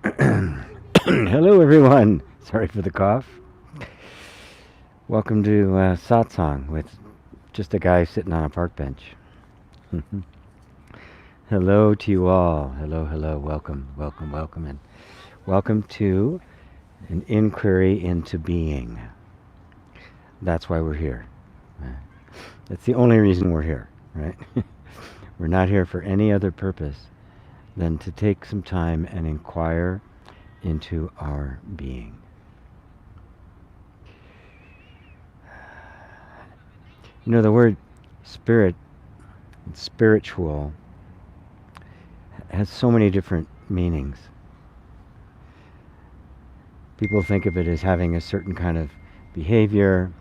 Hello, everyone. Sorry for the cough. Welcome to Satsang with just a guy sitting on a park bench. Hello to you all. Hello, hello. Welcome, welcome, welcome. And welcome to an inquiry into being. That's why we're here. That's the only reason we're here, right? We're not here for any other purpose than to take some time and inquire into our being. You know, the word spirit, spiritual, has so many different meanings. People think of it as having a certain kind of behavior,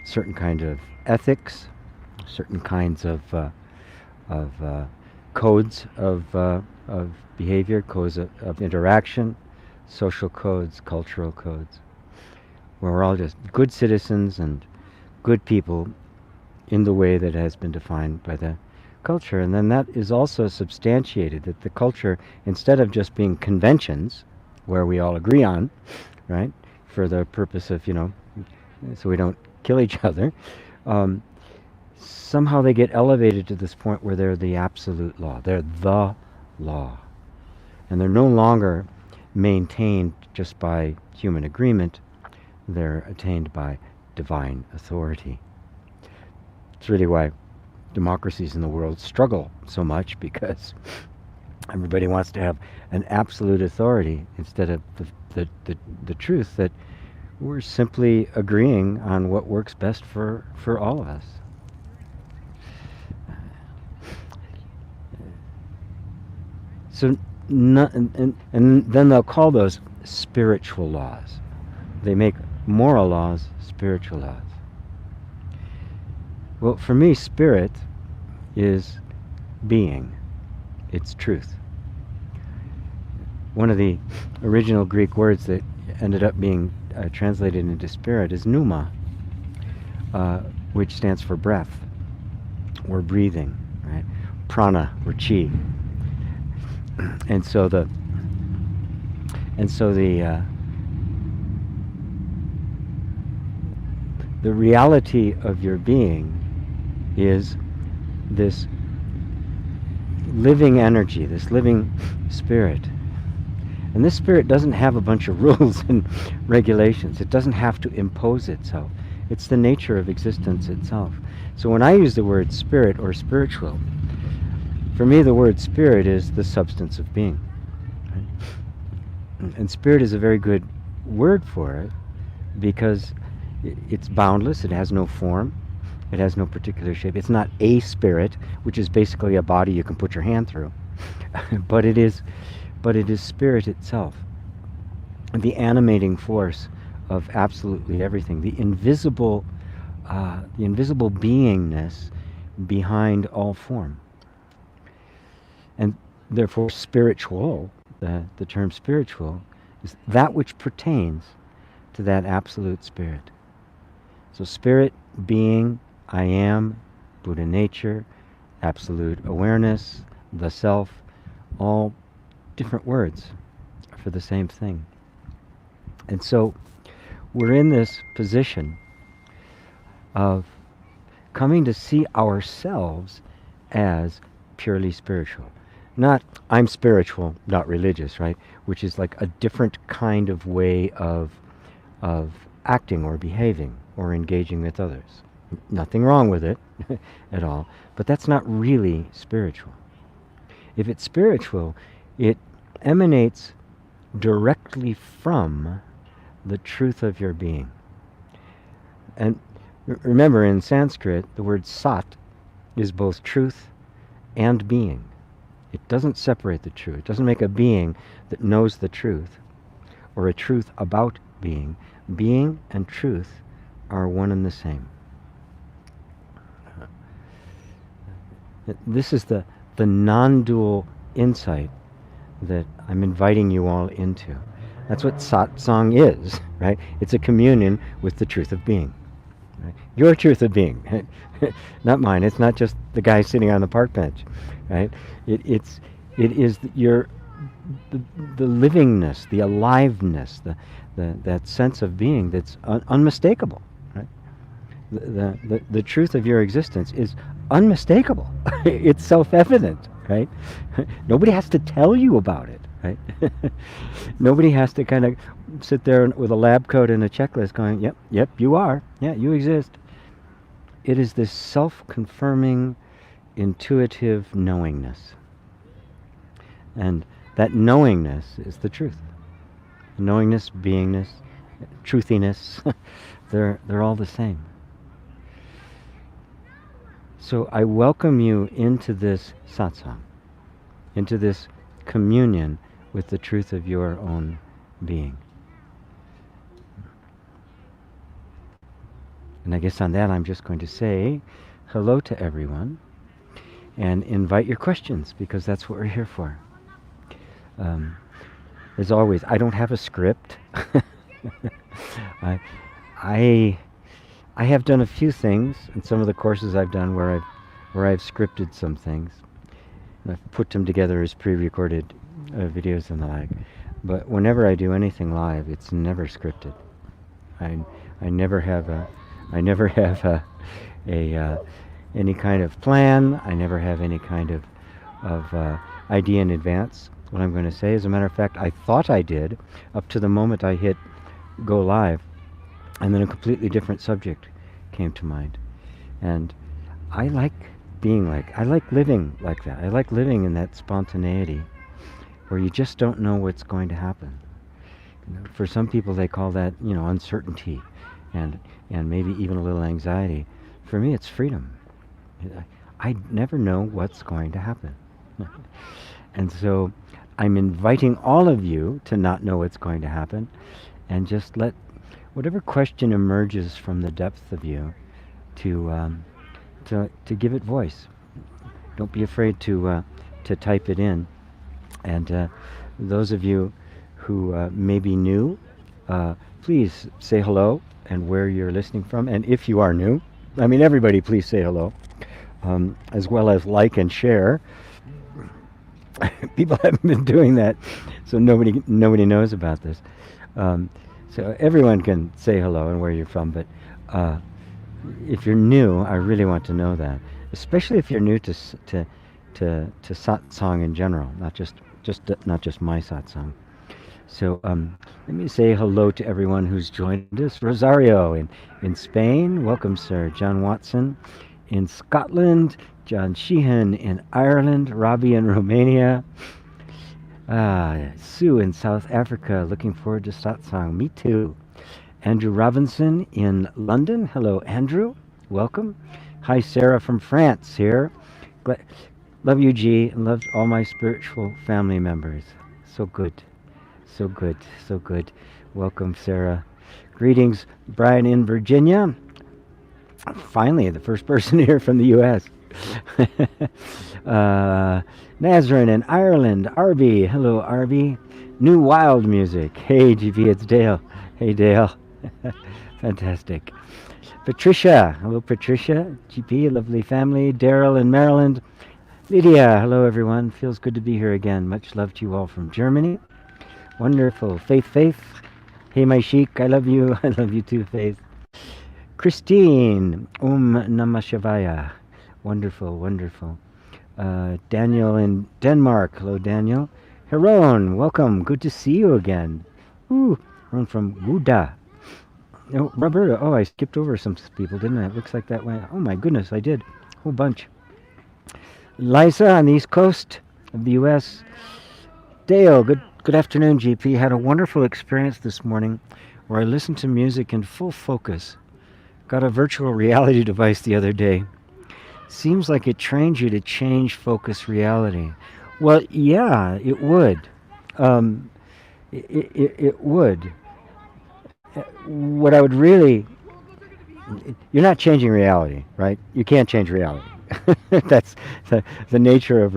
certain kind of ethics, certain kinds of codes of behavior, codes of interaction, social codes, cultural codes, where we're all just good citizens and good people in the way that has been defined by the culture. And then that is also substantiated, that the culture, instead of just being conventions where we all agree on, right, for the purpose of, so we don't kill each other, somehow they get elevated to this point where they're the absolute law. They're the law. And they're no longer maintained just by human agreement. They're attained by divine authority. It's really why democracies in the world struggle so much, because everybody wants to have an absolute authority instead of the truth that we're simply agreeing on what works best for all of us. So, and then they'll call those spiritual laws. They make moral laws spiritual laws. Well, for me, spirit is being. It's truth. One of the original Greek words that ended up being translated into spirit is pneuma, which stands for breath or breathing, right? Prana or chi. And so the reality of your being is this living energy, this living spirit. And this spirit doesn't have a bunch of rules and regulations. It doesn't have to impose itself. It's the nature of existence itself. So when I use the word spirit or spiritual, for me the word spirit is the substance of being. Right? And spirit is a very good word for it because it's boundless, it has no form, it has no particular shape. It's not a spirit, which is basically a body you can put your hand through, but it is spirit itself, the animating force of absolutely everything, the invisible beingness behind all form. And therefore spiritual, the term spiritual, is that which pertains to that absolute spirit. So spirit, being, I am, Buddha nature, absolute awareness, the self, all different words for the same thing. And so we're in this position of coming to see ourselves as purely spiritual. Not, I'm spiritual, not religious, right? Which is like a different kind of way of acting or behaving or engaging with others. Nothing wrong with it at all, but that's not really spiritual. If it's spiritual, it emanates directly from the truth of your being. And remember, in Sanskrit, the word sat is both truth and being. It doesn't separate the two. It doesn't make a being that knows the truth or a truth about being. Being and truth are one and the same. This is the non-dual insight that I'm inviting you all into. That's what Satsang is, right? It's a communion with the truth of being. Right? Your truth of being, not mine. It's not just the guy sitting on the park bench, right? It is your the, the livingness, the aliveness, that sense of being that's unmistakable. Right? The truth of your existence is unmistakable. It's self-evident, right? Nobody has to tell you about it, right? Nobody has to kind of sit there with a lab coat and a checklist going, yep, yep, you are. Yeah, you exist. It is this self-confirming, intuitive knowingness. And that knowingness is the truth. Knowingness, beingness, truthiness, they're all the same. So I welcome you into this satsang, into this communion with the truth of your own being. And I guess on that I'm just going to say hello to everyone and invite your questions, because that's what we're here for. As always, I don't have a script. I have done a few things in some of the courses I've done where I've scripted some things, and I've put them together as pre-recorded videos and the like. But whenever I do anything live, it's never scripted. I never have any kind of plan. I never have any kind of idea in advance what I'm going to say. As a matter of fact, I thought I did up to the moment I hit go live, and then a completely different subject came to mind. And I like living like that. I like living in that spontaneity where you just don't know what's going to happen. For some people, they call that, uncertainty and maybe even a little anxiety. For me, it's freedom. I never know what's going to happen. And so I'm inviting all of you to not know what's going to happen, and just let whatever question emerges from the depth of you to give it voice. Don't be afraid to type it in. And those of you who may be new, please say hello and where you're listening from. And if you are new, everybody, please say hello, as well as like and share. People haven't been doing that, so nobody knows about this. So everyone can say hello and where you're from, but if you're new, I really want to know that, especially if you're new to satsang in general, not just my satsang. So let me say hello to everyone who's joined us. Rosario in Spain, welcome, sir. John Watson in Scotland. John Sheehan in Ireland. Robbie in Romania. Sue in South Africa, looking forward to satsang. Me too. Andrew Robinson in London. Hello, Andrew. Welcome. Hi, Sarah from France here. Love you, G, and love all my spiritual family members. So good. So good. So good. Welcome, Sarah. Greetings, Brian in Virginia. Finally, the first person here from the U.S. Nazarene in Ireland. Arby. Hello, Arby. New Wild Music. Hey, GP, it's Dale. Hey, Dale. Fantastic. Patricia. Hello, Patricia. GP, lovely family. Daryl in Maryland. Lydia. Hello, everyone. Feels good to be here again. Much love to you all from Germany. Wonderful. Faith. Hey, my sheik. I love you. I love you too, Faith. Christine. Namah Shivaya. Wonderful. Daniel in Denmark. Hello, Daniel. Heron, welcome. Good to see you again. Ooh, Heron from Wuda. Oh, Roberta. Oh, I skipped over some people, didn't I? It looks like that went. Oh my goodness, I did. A whole bunch. Liza on the East Coast of the U.S. Dale, good afternoon, GP. Had a wonderful experience this morning where I listened to music in full focus. Got a virtual reality device the other day. Seems like it trains you to change focus reality. Well, yeah, it would. It would. What I would really... You're not changing reality, right? You can't change reality. That's the nature of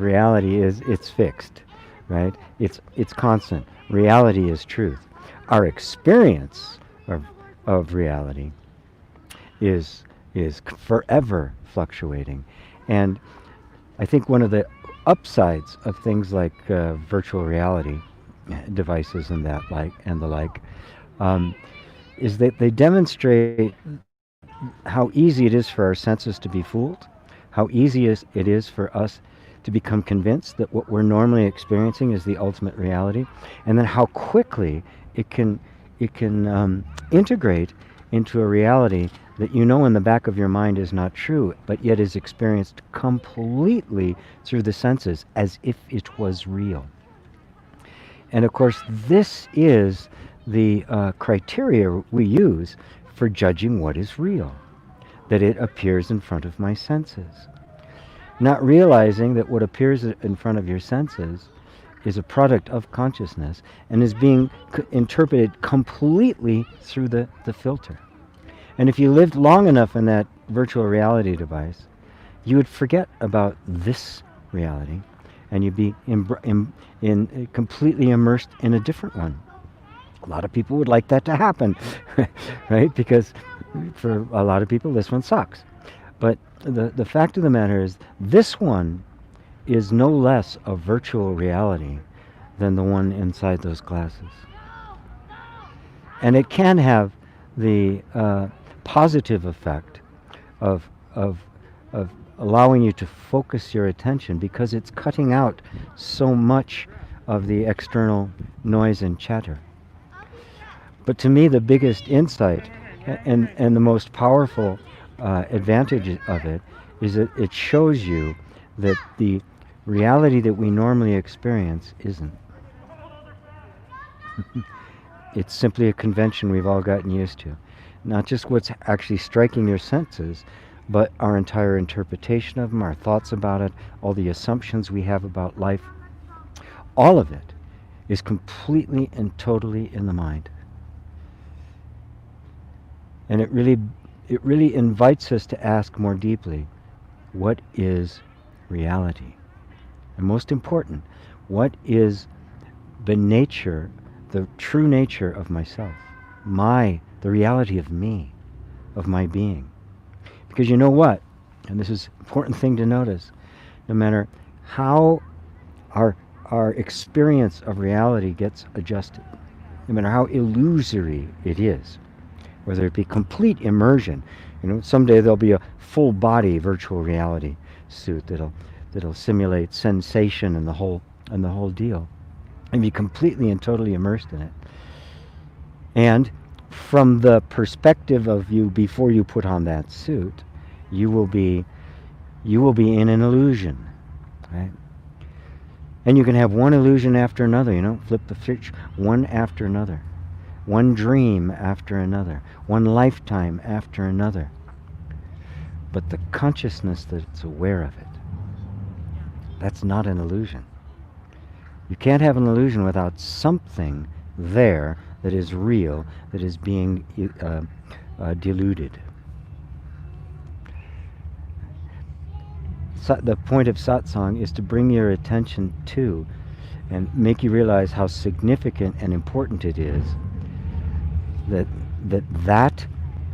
reality is it's fixed, right? It's constant. Reality is truth. Our experience of reality is forever fluctuating. And I think one of the upsides of things like virtual reality devices and the like, is that they demonstrate how easy it is for our senses to be fooled, how easy it is for us to become convinced that what we're normally experiencing is the ultimate reality, and then how quickly it can integrate into a reality that you know in the back of your mind is not true, but yet is experienced completely through the senses as if it was real. And of course, this is the criteria we use for judging what is real, that it appears in front of my senses. Not realizing that what appears in front of your senses is a product of consciousness and is being interpreted completely through the filter. And if you lived long enough in that virtual reality device, you would forget about this reality and you'd be completely immersed in a different one. A lot of people would like that to happen, right? Because for a lot of people, this one sucks. But the fact of the matter is, this one is no less a virtual reality than the one inside those glasses. And it can have the positive effect of allowing you to focus your attention, because it's cutting out so much of the external noise and chatter. But to me, the biggest insight and the most powerful advantage of it is that it shows you that the reality that we normally experience isn't. It's simply a convention we've all gotten used to. Not just what's actually striking your senses, but our entire interpretation of them, our thoughts about it, all the assumptions we have about life. All of it is completely and totally in the mind. And it really invites us to ask more deeply, what is reality? And most important, what is the nature, the true nature of myself, the reality of me, of my being? Because you know what, and this is an important thing to notice, no matter how our experience of reality gets adjusted, no matter how illusory it is, whether it be complete immersion, someday there'll be a full body virtual reality suit that'll simulate sensation and the whole deal, and be completely and totally immersed in it. And from the perspective of you before you put on that suit, you will be in an illusion, right? And you can have one illusion after another, flip the switch, one after another, one dream after another, one lifetime after another. But the consciousness that's aware of it, that's not an illusion. You can't have an illusion without something there that is real, that is being deluded. The point of satsang is to bring your attention to and make you realize how significant and important it is that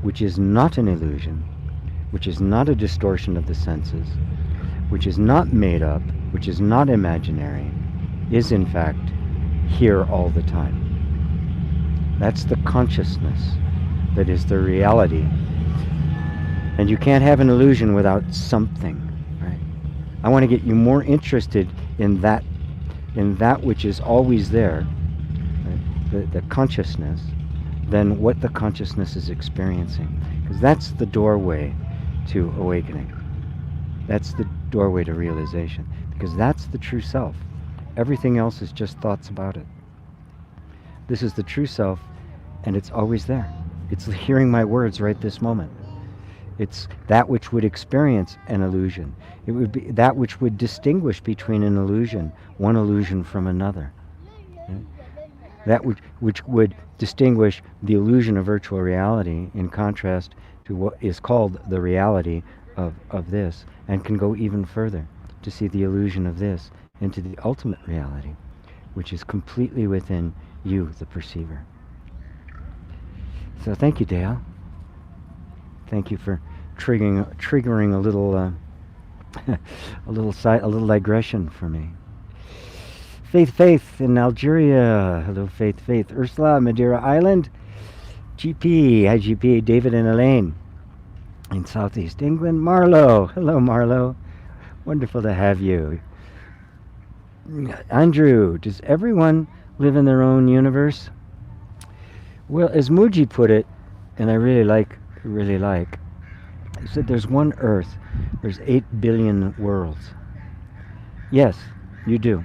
which is not an illusion, which is not a distortion of the senses, which is not made up, which is not imaginary, is in fact here all the time. That's the consciousness that is the reality. And you can't have an illusion without something, right? I want to get you more interested in that which is always there, right? The consciousness, than what the consciousness is experiencing. Because that's the doorway to awakening. That's the doorway to realization. Because that's the true self. Everything else is just thoughts about it. This is the true self, and it's always there. It's hearing my words right this moment. It's that which would experience an illusion. It would be that which would distinguish between an illusion, one illusion from another. Right? That which would distinguish the illusion of virtual reality in contrast to what is called the reality of this, and can go even further to see the illusion of this into the ultimate reality, which is completely within you, the perceiver. So thank you, Dale. Thank you for triggering a little A little digression for me. Faith in Algeria. Hello, Faith. Ursula, Madeira Island. GP, hi GP, David and Elaine in Southeast England. Marlo, hello Marlo. Wonderful to have you. Andrew, does everyone live in their own universe? Well, as Muji put it, and I really like, he said there's one Earth, there's 8 billion worlds. Yes, you do.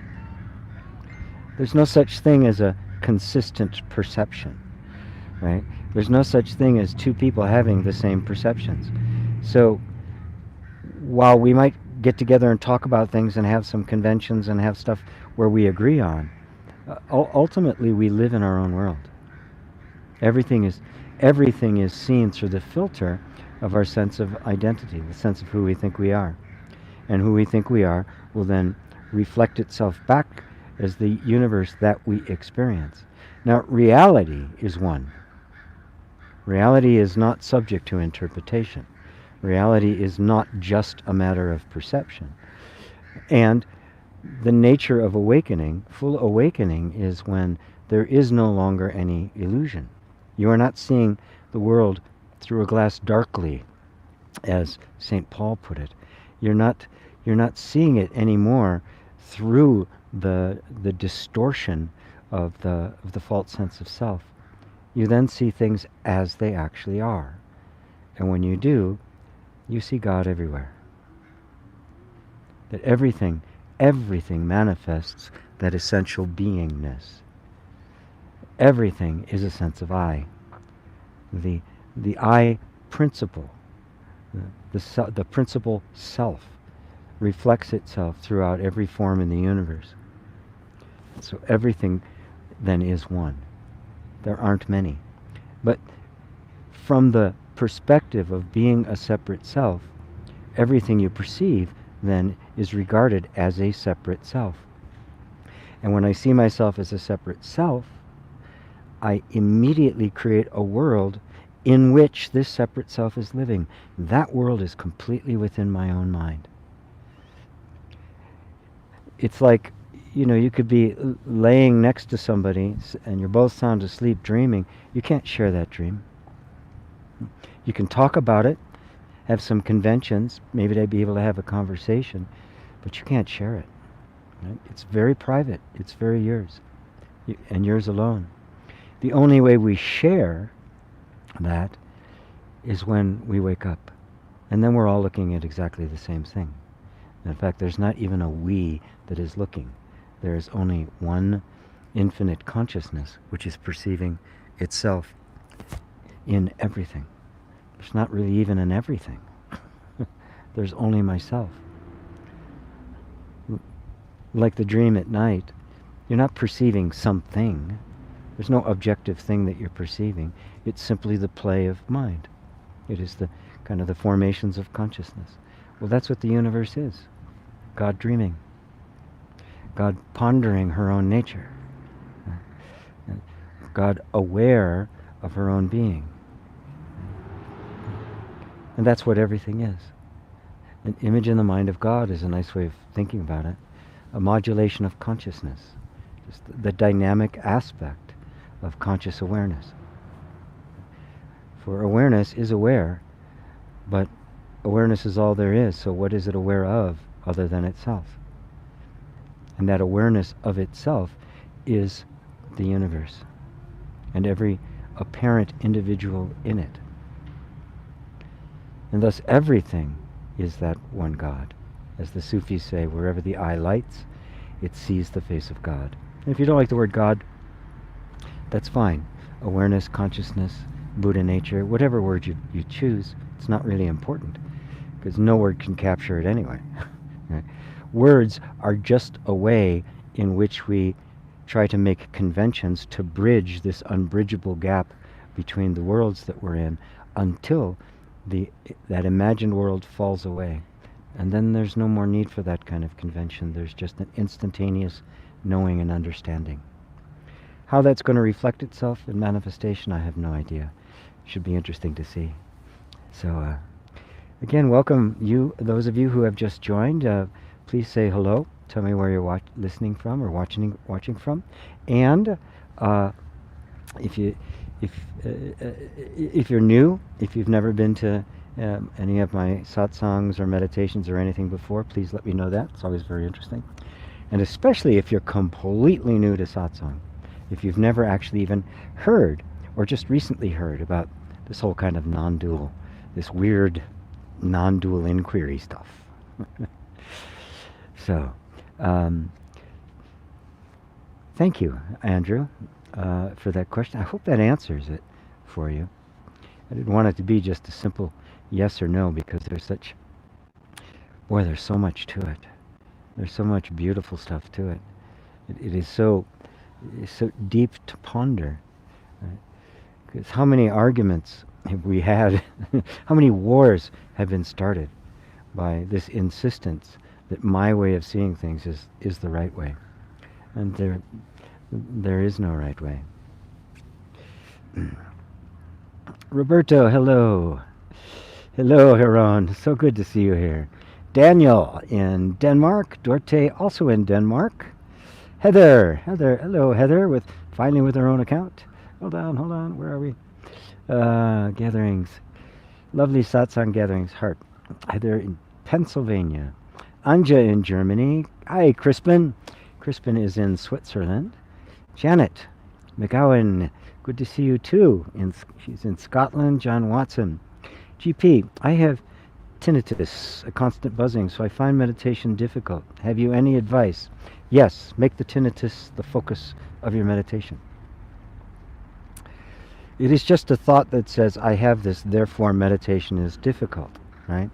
There's no such thing as a consistent perception, right? There's no such thing as two people having the same perceptions. So while we might get together and talk about things and have some conventions and have stuff where we agree on, ultimately we live in our own world. Everything is seen through the filter of our sense of identity, the sense of who we think we are. And who we think we are will then reflect itself back as the universe that we experience. Now, reality is one. Reality is not subject to interpretation. Reality is not just a matter of perception. And the nature of awakening, full awakening, is when there is no longer any illusion. You are not seeing the world through a glass darkly, as St. Paul put it. You're not seeing it anymore through the distortion of the false sense of self. You then see things as they actually are. And when you do, you see God everywhere. That everything manifests that essential beingness. Everything is a sense of I. The I principle, the principle self, reflects itself throughout every form in the universe. So everything then is one. There aren't many. But from the perspective of being a separate self, everything you perceive then is regarded as a separate self. And when I see myself as a separate self, I immediately create a world in which this separate self is living. That world is completely within my own mind. It's like, you could be laying next to somebody and you're both sound asleep dreaming. You can't share that dream. You can talk about it, have some conventions, maybe they'd be able to have a conversation, but you can't share it. Right? It's very private. It's very yours, and yours alone. The only way we share that is when we wake up, and then we're all looking at exactly the same thing. In fact, there's not even a we that is looking. There is only one infinite consciousness which is perceiving itself in everything. There's not really even an everything. There's only myself. Like the dream at night, you're not perceiving something. There's no objective thing that you're perceiving. It's simply the play of mind. It is the kind of the formations of consciousness. Well, that's what the universe is. God dreaming. God pondering her own nature. God aware of her own being. And that's what everything is. An image in the mind of God is a nice way of thinking about it. A modulation of consciousness. Just the dynamic aspect of conscious awareness. For awareness is aware, but awareness is all there is, so what is it aware of other than itself? And that awareness of itself is the universe, and every apparent individual in it. And thus everything is that one God. As the Sufis say, wherever the eye lights, it sees the face of God. And if you don't like the word God, that's fine. Awareness, consciousness, Buddha nature, whatever word you choose, it's not really important, because no word can capture it anyway. Right? Words are just a way in which we try to make conventions to bridge this unbridgeable gap between the worlds that we're in until that imagined world falls away. And then there's no more need for that kind of convention. There's just an instantaneous knowing and understanding. How that's going to reflect itself in manifestation, I have no idea. Should be interesting to see. So Again, welcome those of you who have just joined. Please say hello. Tell me where you're listening from or watching from, and if you if if you're new, if you've never been to any of my satsangs or meditations or anything before, please let me know that. It's always very interesting, and especially if you're completely new to satsang, if you've never actually even heard or just recently heard about this whole kind of non-dual, this weird non-dual inquiry stuff. So, thank you, Andrew, for that question. I hope that answers it for you. I didn't want it to be just a simple yes or no because there's so much to it. There's so much beautiful stuff to it. It is so deep to ponder. Right? Because how many arguments have we had? How many wars have been started by this insistence that my way of seeing things is the right way, and there is no right way. Roberto, hello. Hello, Heron. So good to see you here. Daniel in Denmark. Dorte also in Denmark. Heather, hello, Heather, finally with her own account. Hold on, where are we? Gatherings. Lovely satsang gatherings, heart. Heather in Pennsylvania. Anja in Germany. Hi, Crispin. Crispin is in Switzerland. Janet McGowan, good to see you too. She's in Scotland. John Watson. GP, I have tinnitus, a constant buzzing, so I find meditation difficult. Have you any advice? Yes, make the tinnitus the focus of your meditation. It is just a thought that says, I have this, therefore meditation is difficult, right?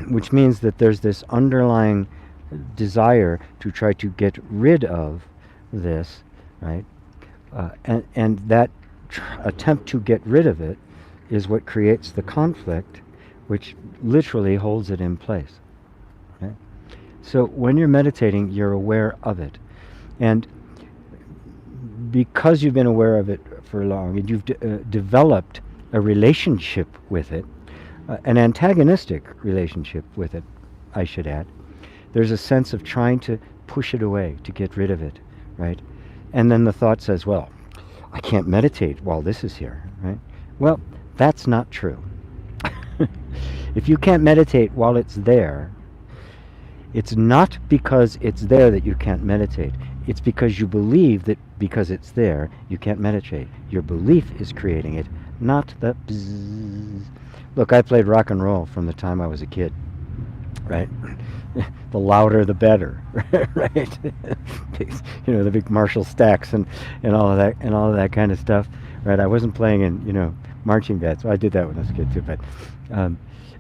Which means that there's this underlying desire to try to get rid of this, right? And that attempt to get rid of it is what creates the conflict, which literally holds it in place. Okay? So when you're meditating, you're aware of it. And because you've been aware of it for long, and you've developed a relationship with it, an antagonistic relationship with it, I should add, there's a sense of trying to push it away, to get rid of it, right? And then the thought says, well, I can't meditate while this is here, right? Well, that's not true. If you can't meditate while it's there, it's not because it's there that you can't meditate. It's because you believe that because it's there, you can't meditate. Your belief is creating it, not the bzzz. Look, I played rock and roll from the time I was a kid, right? The louder the better, right? You know, the big Marshall stacks and all of that kind of stuff, right? I wasn't playing in marching bands. So I did that when I was a kid too, but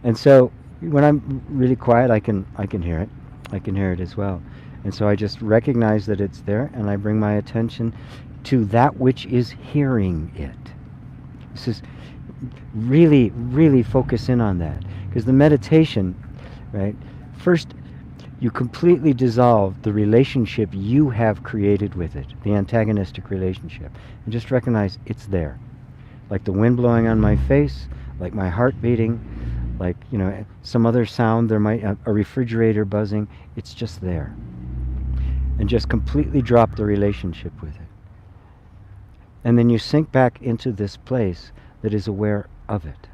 and so when I'm really quiet, I can hear it. I can hear it as well, and so I just recognize that it's there, and I bring my attention to that which is hearing it. This is really, really focus in on that, because the meditation, right? First, you completely dissolve the relationship you have created with it, the antagonistic relationship, and just recognize it's there. Like the wind blowing on my face, like my heart beating, like, some other sound, there might a refrigerator buzzing, it's just there. And just completely drop the relationship with it. And then you sink back into this place that is aware of it.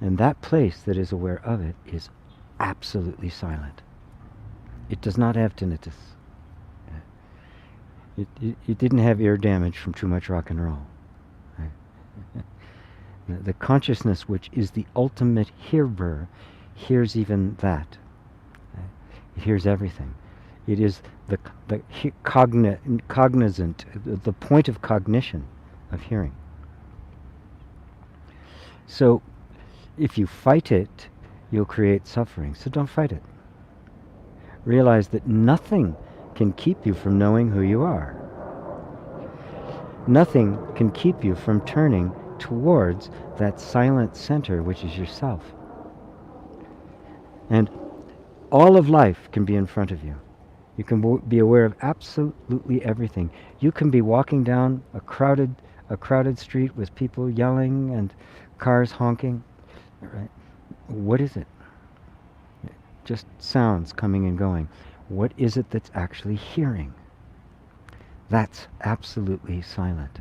And that place that is aware of it is absolutely silent. It does not have tinnitus. It didn't have ear damage from too much rock and roll. Right? The consciousness, which is the ultimate hearer, hears even that. Right? It hears everything. It is the cognizant, the point of cognition of hearing. So, if you fight it, you'll create suffering. So don't fight it. Realize that nothing can keep you from knowing who you are. Nothing can keep you from turning towards that silent center, which is yourself. And all of life can be in front of you. You can be aware of absolutely everything. You can be walking down a crowded street with people yelling and cars honking. right? What is it? Just sounds coming and going. What is it that's actually hearing? That's absolutely silent.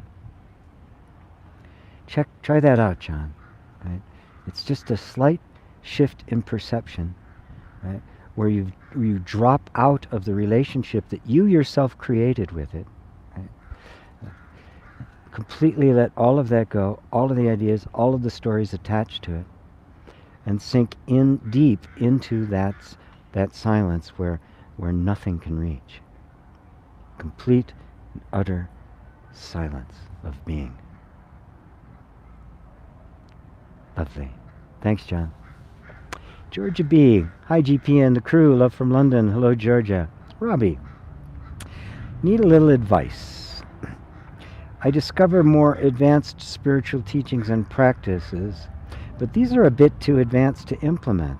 Try that out, John. Right? It's just a slight shift in perception, right? Where you drop out of the relationship that you yourself created with it, right? Completely let all of that go, all of the ideas, all of the stories attached to it, and sink in deep into that silence where nothing can reach. Complete, utter silence of being. Lovely. Thanks, John. Georgia B. Hi, GP and the crew. Love from London. Hello, Georgia. Robbie. Need a little advice. I discover more advanced spiritual teachings and practices, but these are a bit too advanced to implement.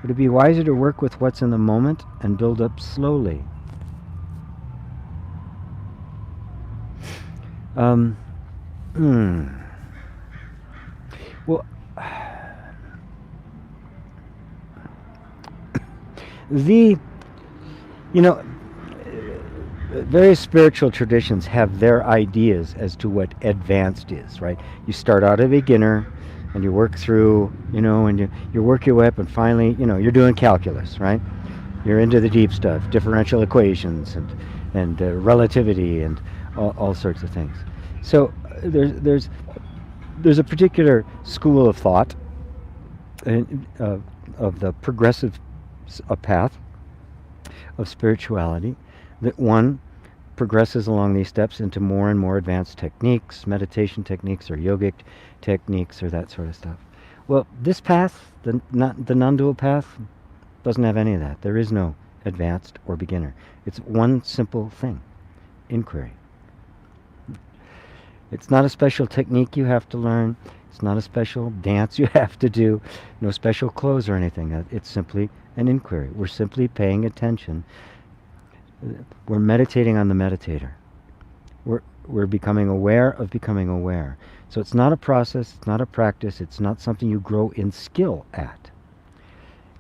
Would it be wiser to work with what's in the moment and build up slowly? Well, various spiritual traditions have their ideas as to what advanced is, right? You start out a beginner and you work through, and you work your way up, and finally, you're doing calculus, right? You're into the deep stuff, differential equations and relativity and all sorts of things. So there's a particular school of thought of the progressive path of spirituality that one progresses along these steps into more and more advanced techniques, meditation techniques or yogic techniques or that sort of stuff. Well, this path, the non-dual path, doesn't have any of that. There is no advanced or beginner. It's one simple thing: inquiry. It's not a special technique you have to learn. It's not a special dance you have to do. No special clothes or anything. It's simply an inquiry. We're simply paying attention. We're meditating on the meditator. We're becoming aware of becoming aware. So it's not a process, it's not a practice, it's not something you grow in skill at.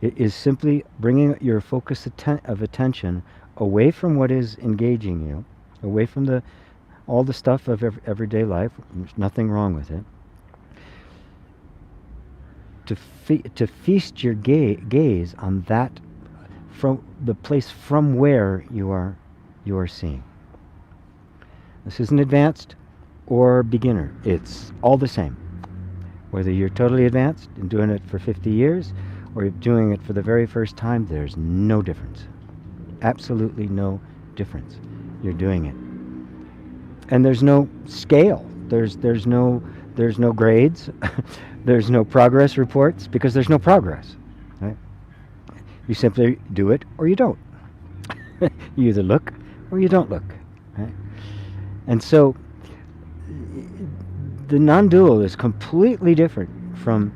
It is simply bringing your focus of attention away from what is engaging you, away from all the stuff of everyday life. There's nothing wrong with it. To feast your gaze on that, from the place from where you are seeing. This isn't advanced or beginner. It's all the same. Whether you're totally advanced and doing it for 50 years or you're doing it for the very first time, there's no difference. Absolutely no difference. You're doing it. And there's no scale. There's no grades. There's no progress reports, because there's no progress. Right? You simply do it or you don't. You either look or you don't look. Right? And so the non-dual is completely different from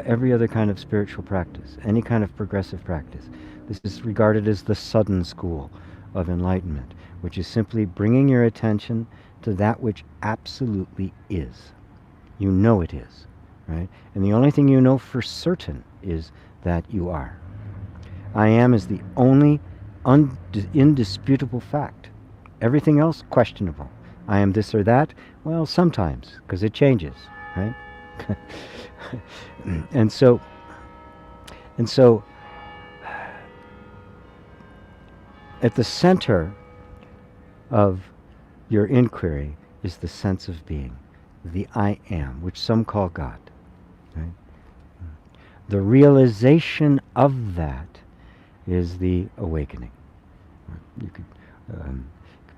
every other kind of spiritual practice, any kind of progressive practice. This is regarded as the sudden school of enlightenment, which is simply bringing your attention to that which absolutely is. You know it is, right? And the only thing you know for certain is that you are. I am is the only indisputable fact. Everything else, questionable. I am this or that, well, sometimes, because it changes, right? And so at the center of your inquiry is the sense of being, the I am, which some call God. Right? The realization of that is the awakening. You could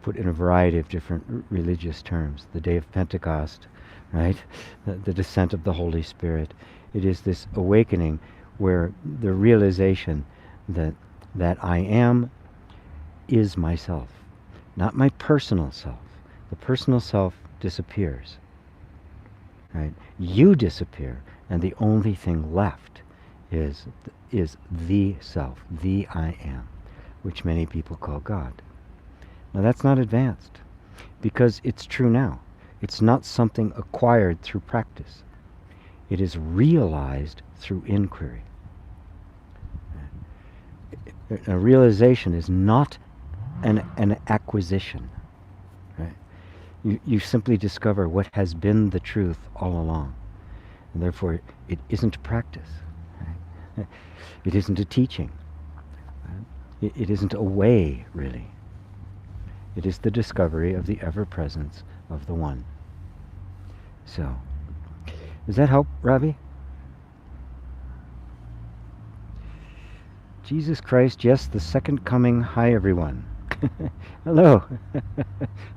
put in a variety of different religious terms. The day of Pentecost, right? The descent of the Holy Spirit. It is this awakening where the realization that I am is myself, not my personal self. The personal self disappears, right? You disappear, and the only thing left is the self, the I am, which many people call God. Now that's not advanced, because it's true now. It's not something acquired through practice. It is realized through inquiry. A realization is not an acquisition. Right? You simply discover what has been the truth all along. And therefore, it isn't a practice. Right? It isn't a teaching. Right? It isn't a way, really. It is the discovery of the ever-presence of the One. So, does that help, Ravi? Jesus Christ, yes, the second coming. Hi, everyone. Hello.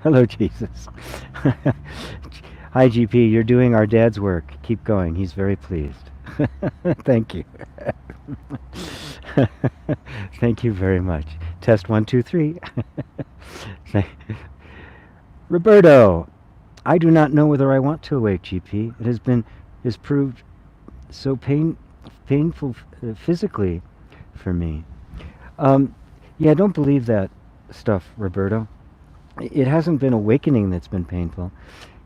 Hello, Jesus. Hi, GP. You're doing our dad's work. Keep going. He's very pleased. Thank you. Thank you very much. Test 1, 2, 3. Roberto, I do not know whether I want to awake, GP. It has proved so painful physically for me. Yeah, don't believe that stuff, Roberto. It hasn't been awakening that's been painful.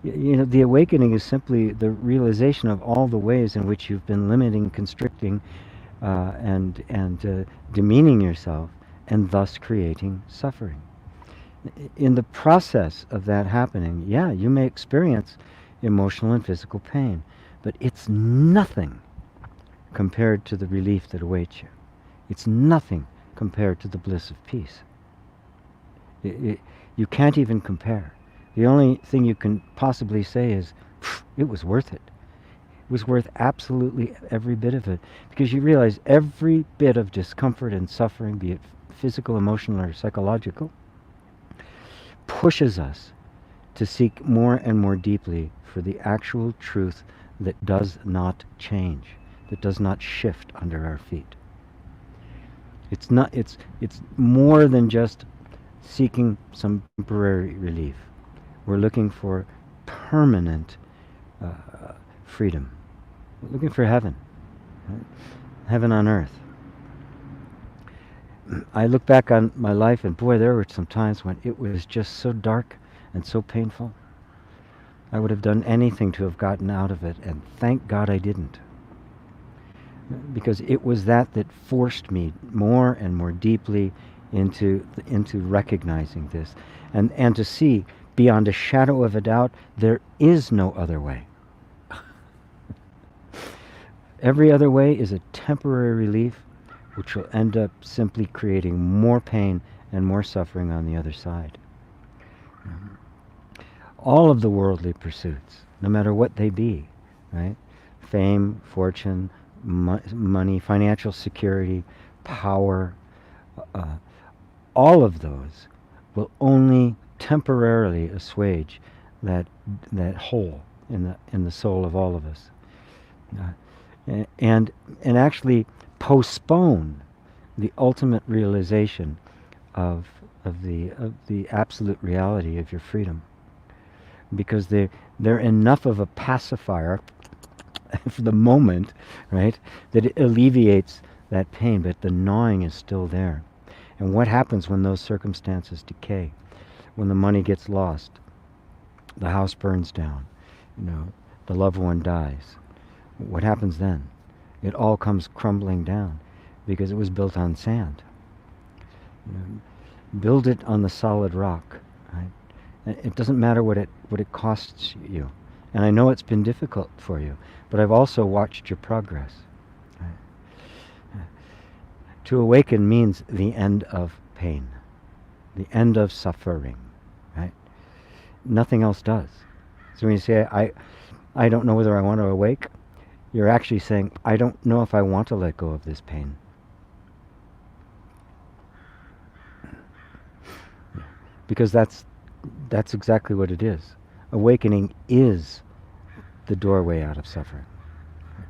You know, the awakening is simply the realization of all the ways in which you've been limiting, constricting, and demeaning yourself, and thus creating suffering. In the process of that happening, yeah, you may experience emotional and physical pain, but it's nothing compared to the relief that awaits you. It's nothing compared to the bliss of peace. You can't even compare. The only thing you can possibly say is, it was worth it. It was worth absolutely every bit of it, because you realize every bit of discomfort and suffering, be it physical, emotional, or psychological, pushes us to seek more and more deeply for the actual truth that does not change, that does not shift under our feet. It's more than just seeking some temporary relief. We're looking for permanent freedom. We're looking for heaven, right? Heaven on earth. I look back on my life, and boy, there were some times when it was just so dark and so painful. I would have done anything to have gotten out of it, and thank God I didn't. Because it was that forced me more and more deeply into recognizing this, and to see beyond a shadow of a doubt there is no other way. Every other way is a temporary relief, which will end up simply creating more pain and more suffering on the other side. All of the worldly pursuits, no matter what they be, right? Fame, fortune, money, financial security, power, all of those will only temporarily assuage that hole in the soul of all of us, and actually postpone the ultimate realization of the absolute reality of your freedom, because they're enough of a pacifier for the moment, right, that it alleviates that pain, but the gnawing is still there. And what happens when those circumstances decay? When the money gets lost, the house burns down, the loved one dies. What happens then? It all comes crumbling down because it was built on sand. Build it on the solid rock, right? It doesn't matter what it costs you. And I know it's been difficult for you, but I've also watched your progress. Right? To awaken means the end of pain, the end of suffering, right? Nothing else does. So when you say, I don't know whether I want to awake, you're actually saying, I don't know if I want to let go of this pain. Because that's exactly what it is. Awakening is the doorway out of suffering.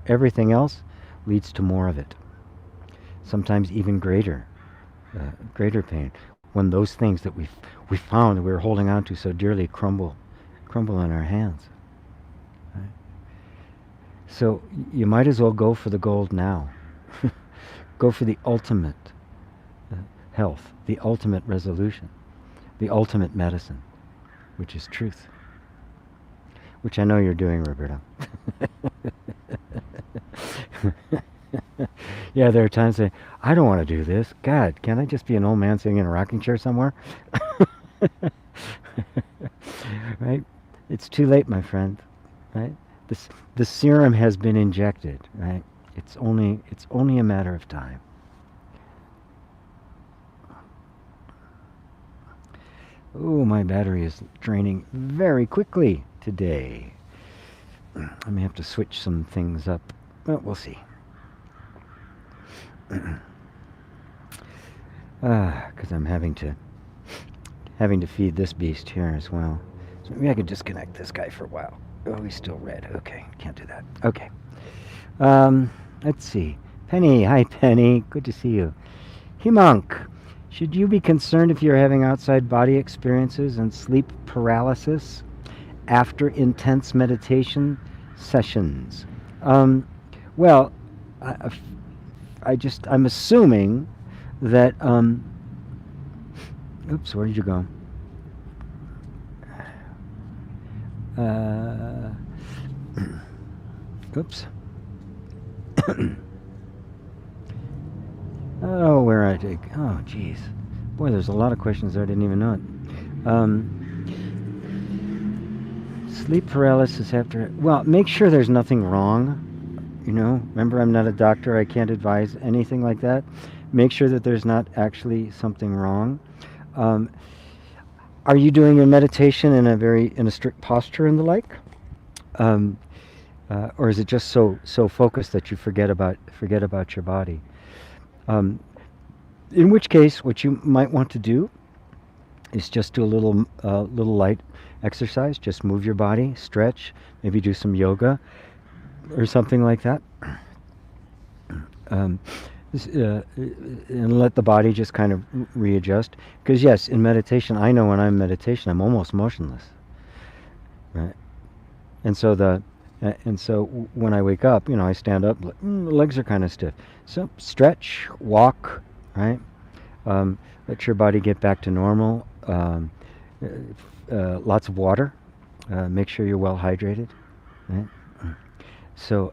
Everything else leads to more of it. Sometimes even greater pain. When those things that we found that we were holding on to so dearly crumble in our hands. Right? So you might as well go for the gold now. Go for the ultimate health, the ultimate resolution, the ultimate medicine, which is truth. Which I know you're doing, Roberto. Yeah, there are times that I don't want to do this. God, can't I just be an old man sitting in a rocking chair somewhere? Right? It's too late, my friend. Right? This the serum has been injected. Right? It's only a matter of time. Oh, my battery is draining very quickly today. I may have to switch some things up. Well, we'll see. Because I'm having to feed this beast here as well. So maybe I could disconnect this guy for a while. Oh, he's still red. Okay, can't do that. Okay. Let's see. Penny, hi Penny. Good to see you. Himank, should you be concerned if you're having outside body experiences and sleep paralysis after intense meditation sessions? Well, I'm assuming that, oops, where did you go? Oops. Oh, where I take? Oh, geez. Boy, there's a lot of questions there. I didn't even know it. Sleep paralysis after... Well, make sure there's nothing wrong. You know, remember, I'm not a doctor. I can't advise anything like that. Make sure that there's not actually something wrong. Are you doing your meditation in a strict posture and the like? Or is it just so focused that you forget about your body? In which case, what you might want to do is just do a little light exercise. Just move your body, stretch, maybe do some yoga or something like that, and let the body just kind of readjust. Because yes, in meditation, I know when I'm in meditation, I'm almost motionless, right? And so when I wake up, I stand up, legs are kind of stiff. So stretch, walk, right? Let your body get back to normal. Lots of water. Make sure you're well hydrated, right? So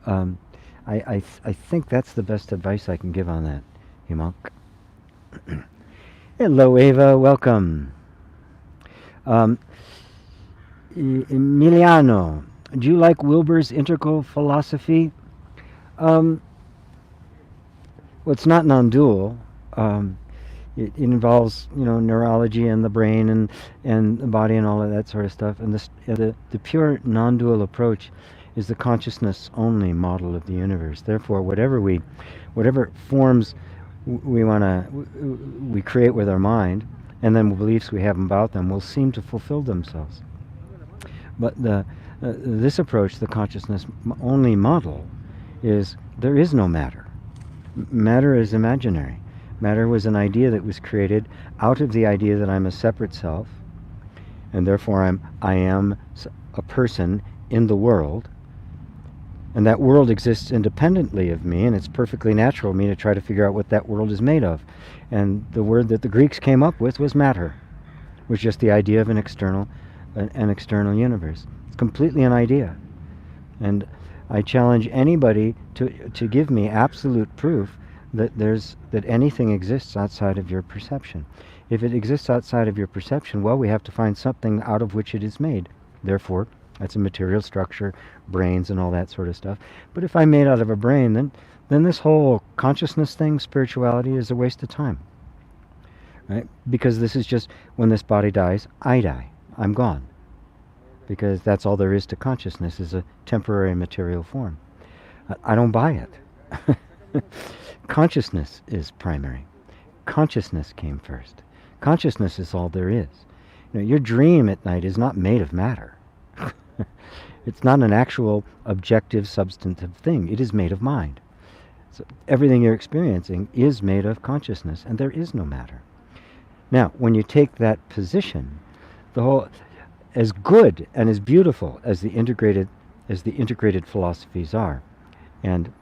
I think that's the best advice I can give on that, Himank. Hello, Ava. Welcome. Emiliano, do you like Wilber's integral philosophy? Well, it's not non-dual. It involves, neurology and the brain and the body and all of that sort of stuff. And the pure non-dual approach is the consciousness-only model of the universe. Therefore, whatever forms we create with our mind, and then beliefs we have about them, will seem to fulfill themselves. But this approach, the consciousness-only model, is there is no matter. Matter is imaginary. Matter was an idea that was created out of the idea that I'm a separate self, and therefore I am a person in the world, and that world exists independently of me, and it's perfectly natural of me to try to figure out what that world is made of. And the word that the Greeks came up with was matter, was just the idea of an external universe. It's completely an idea. And I challenge anybody to give me absolute proof that anything exists outside of your perception. If it exists outside of your perception, well, we have to find something out of which it is made. Therefore, that's a material structure, brains and all that sort of stuff. But if I'm made out of a brain, then this whole consciousness thing, spirituality, is a waste of time. Right? Because this is just, when this body dies, I die. I'm gone. Because that's all there is to consciousness, is a temporary material form. I don't buy it. Consciousness is primary. Consciousness came first. Consciousness is all there is. Your dream at night is not made of matter. It's not an actual objective substantive thing. It is made of mind. So everything you're experiencing is made of consciousness, and there is no matter. Now, when you take that position, as good and as beautiful as the integrated philosophies are, and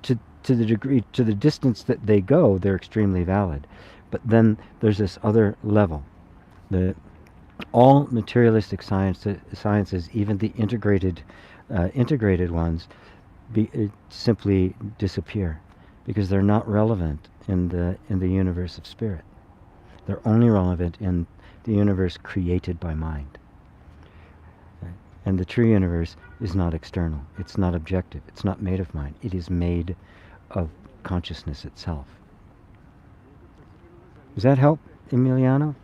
to the degree, to the distance that they go, they're extremely valid. But then there's this other level. All materialistic sciences, even the integrated ones, simply disappear, because they're not relevant in the universe of spirit. They're only relevant in the universe created by mind. Right? And the true universe is not external. It's not objective. It's not made of mind. It is made of consciousness itself. Does that help, Emiliano?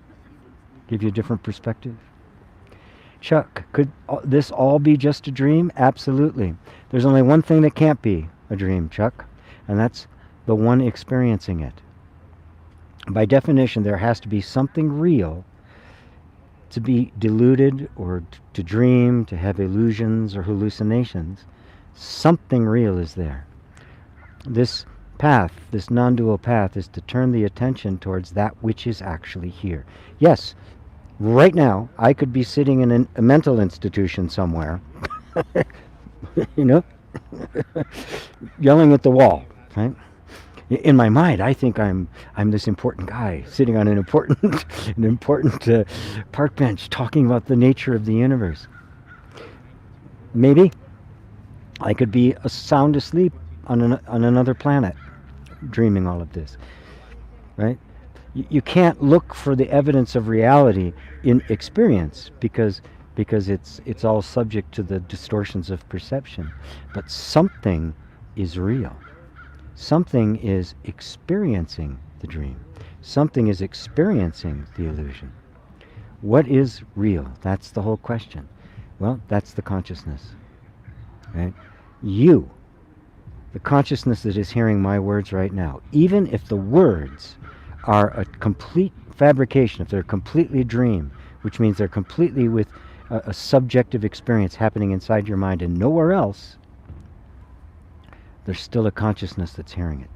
Give you a different perspective? Chuck, could this all be just a dream? Absolutely. There's only one thing that can't be a dream, Chuck, and that's the one experiencing it. By definition, there has to be something real to be deluded, or to dream, to have illusions or hallucinations. Something real is there. This path, this non-dual path, is to turn the attention towards that which is actually here. Yes, right now, I could be sitting in a mental institution somewhere, you know, yelling at the wall, right? In my mind, I think I'm this important guy sitting on an important park bench talking about the nature of the universe. Maybe I could be sound asleep on another planet, dreaming all of this, right? You can't look for the evidence of reality in experience, because it's all subject to the distortions of perception. But something is real. Something is experiencing the dream. Something is experiencing the illusion. What is real? That's the whole question. Well, that's the consciousness, right? You, the consciousness that is hearing my words right now, even if the words are a complete fabrication, if they're completely dream, which means they're completely with a subjective experience happening inside your mind and nowhere else, there's still a consciousness that's hearing it,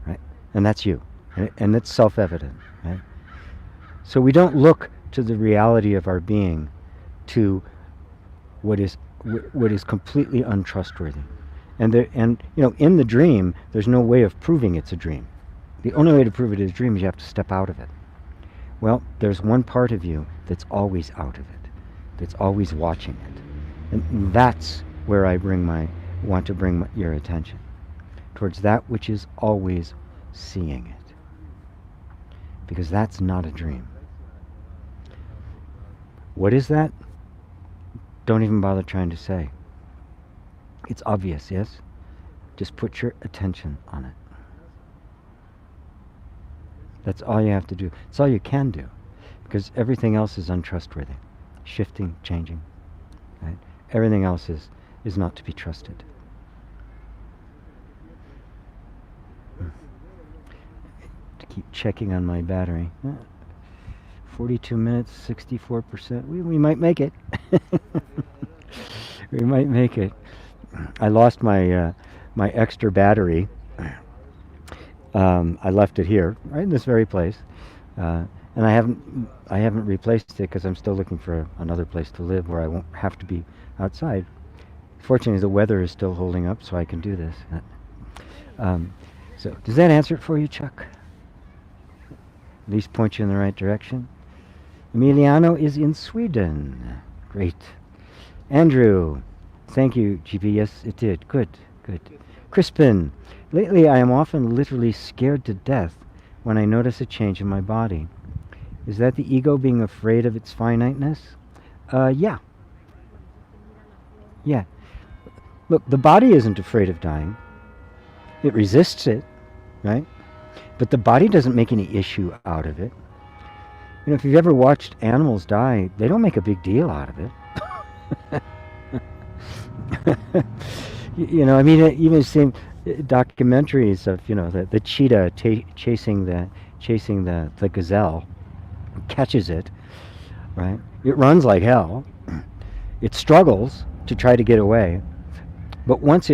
right? And that's you, right? And that's self-evident, right? So we don't look to the reality of our being, to what is completely untrustworthy. And you know, in the dream, there's no way of proving it's a dream. The only way to prove it is a dream is you have to step out of it. Well, there's one part of you that's always out of it, that's always watching it, and that's where I want to bring your attention towards that which is always seeing it, because that's not a dream. What is that? Don't even bother trying to say. It's obvious, yes? Just put your attention on it. That's all you have to do. It's all you can do, because everything else is untrustworthy, shifting, changing, right? Everything else is not to be trusted. To keep checking on my battery. 42 minutes, 64%. We might make it. We might make it. I lost my my extra battery. I left it here, right in this very place, and I haven't replaced it because I'm still looking for another place to live where I won't have to be outside. Fortunately, the weather is still holding up, so I can do this. So, does that answer it for you, Chuck? At least point you in the right direction. Emiliano is in Sweden. Great. Andrew, thank you, GP. Yes, it did. Good, good. Crispin, lately I am often literally scared to death when I notice a change in my body. Is that the ego being afraid of its finiteness? Yeah. Yeah. Look, the body isn't afraid of dying. It resists it, right? But the body doesn't make any issue out of it. You know, if you've ever watched animals die, they don't make a big deal out of it. You know, I mean, even seen documentaries of, you know, the cheetah chasing the gazelle, catches it, right? It runs like hell. It struggles to try to get away, but once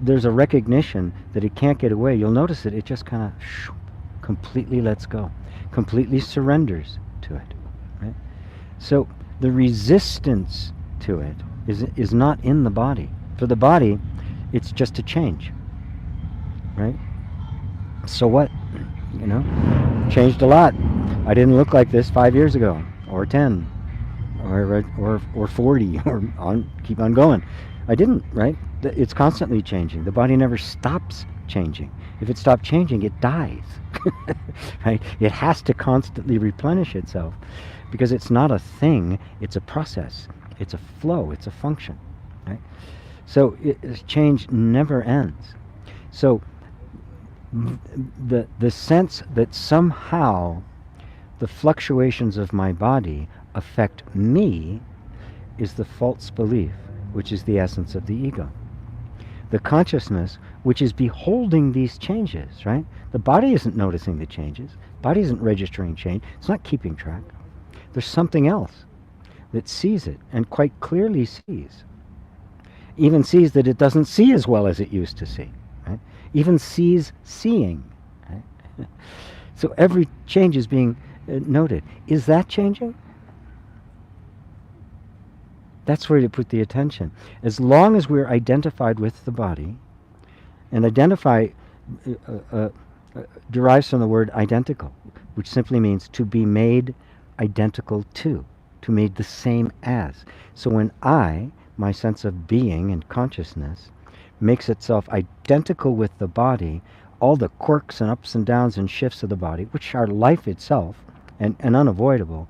there's a recognition that it can't get away, you'll notice that it just kind of completely lets go, completely surrenders to it, right? So the resistance to it is not in the body. For the body, it's just a change, right? So what? You know, changed a lot. I didn't look like this 5 years ago, or 10, or 40 or keep on going. I didn't, right? It's constantly changing. The body never stops changing. If it stopped changing, it dies. Right? It has to constantly replenish itself because it's not a thing, it's a process. It's a flow, it's a function, right? So change never ends. So the sense that somehow the fluctuations of my body affect me is the false belief, which is the essence of the ego. The consciousness, which is beholding these changes, right? The body isn't noticing the changes. Body isn't registering change. It's not keeping track. There's something else that sees it and quite clearly sees. Even sees that it doesn't see as well as it used to see, right? Even sees seeing, right? So every change is being noted. Is that changing? That's where you put the attention. As long as we're identified with the body, and identify derives from the word identical, which simply means to be made identical to made the same as. So when my sense of being and consciousness, makes itself identical with the body, all the quirks and ups and downs and shifts of the body, which are life itself and unavoidable,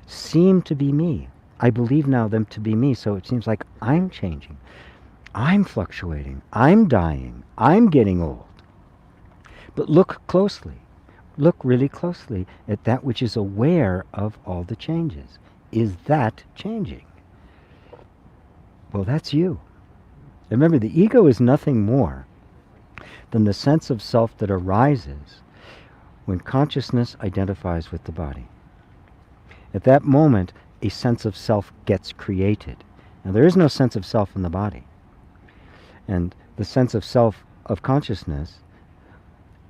seem to be me. I believe now them to be me, so it seems like I'm changing. I'm fluctuating. I'm dying. I'm getting old. But look closely. Look really closely at that which is aware of all the changes. Is that changing? Well, that's you. Remember, the ego is nothing more than the sense of self that arises when consciousness identifies with the body. At that moment, a sense of self gets created. Now, there is no sense of self in the body. And the sense of self, of consciousness,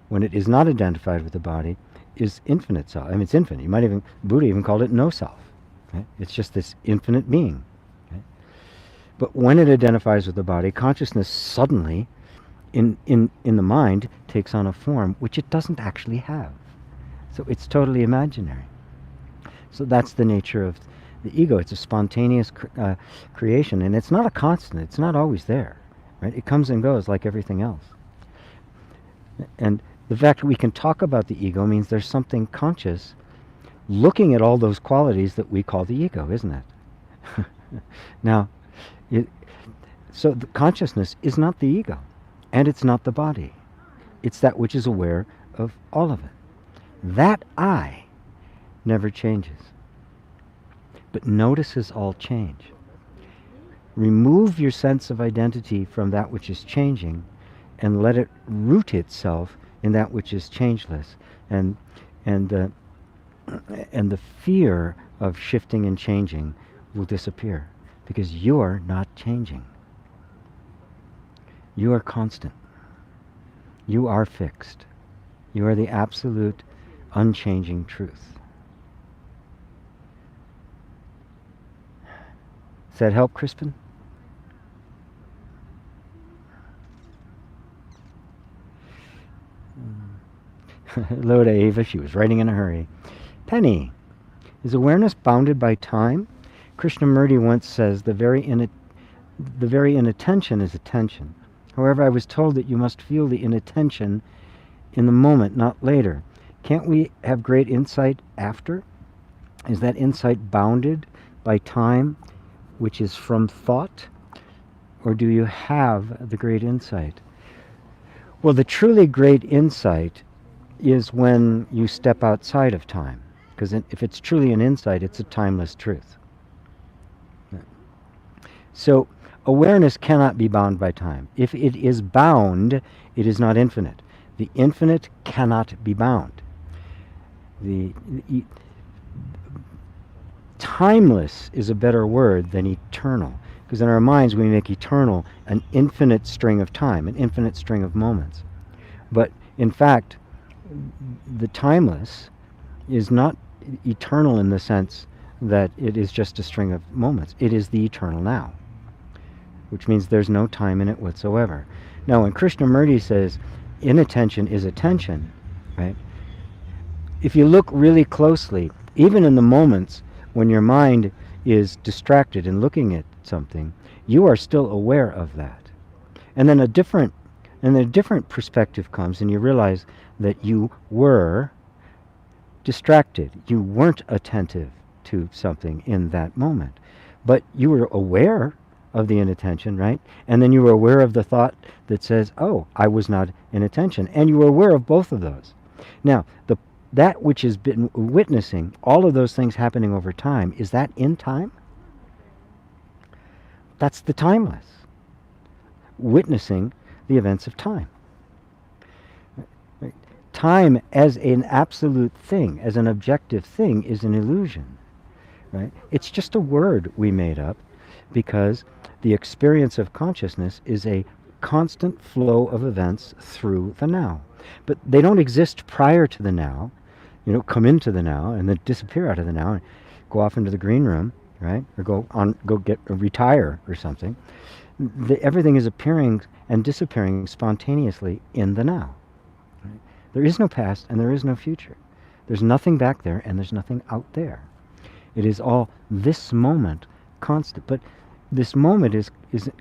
when it is not identified with the body, is infinite self. I mean, it's infinite. Buddha even called it no self. Right? It's just this infinite being. Right? But when it identifies with the body, consciousness suddenly, in the mind, takes on a form which it doesn't actually have. So it's totally imaginary. So that's the nature of the ego. It's a spontaneous creation, and it's not a constant. It's not always there. Right? It comes and goes like everything else. And the fact that we can talk about the ego means there's something conscious looking at all those qualities that we call the ego, isn't it? Now, so the consciousness is not the ego, and it's not the body. It's that which is aware of all of it. That I never changes, but notices all change. Remove your sense of identity from that which is changing and let it root itself in that which is changeless. And the fear of shifting and changing will disappear because you're not changing. You are constant. You are fixed. You are the absolute, unchanging truth. Does that help, Crispin? Hello to Ava. She was writing in a hurry. Penny, is awareness bounded by time? Krishnamurti once says, the very inattention is attention. However, I was told that you must feel the inattention in the moment, not later. Can't we have great insight after? Is that insight bounded by time, which is from thought? Or do you have the great insight? Well, the truly great insight is when you step outside of time. Because if it's truly an insight, it's a timeless truth. So awareness cannot be bound by time. If it is bound, it is not infinite. The infinite cannot be bound. The timeless is a better word than eternal. Because in our minds we make eternal an infinite string of time, an infinite string of moments. But in fact, the timeless is not eternal in the sense that it is just a string of moments. It is the eternal now, which means there's no time in it whatsoever. Now, when Krishnamurti says inattention is attention, right? If you look really closely, even in the moments when your mind is distracted and looking at something, you are still aware of that. And then a different perspective comes, and you realize that you were distracted. You weren't attentive to something in that moment. But you were aware of the inattention, right? And then you were aware of the thought that says, oh, I was not in attention. And you were aware of both of those. Now, that which has been witnessing all of those things happening over time, is that in time? That's the timeless. Witnessing the events of time. Time as an absolute thing, as an objective thing, is an illusion. Right? It's just a word we made up because the experience of consciousness is a constant flow of events through the now. But they don't exist prior to the now. You know, come into the now and then disappear out of the now and go off into the green room, right? Or retire or something. Everything is appearing and disappearing spontaneously in the now. Right? There is no past and there is no future. There's nothing back there and there's nothing out there. It is all this moment, constant. But this moment is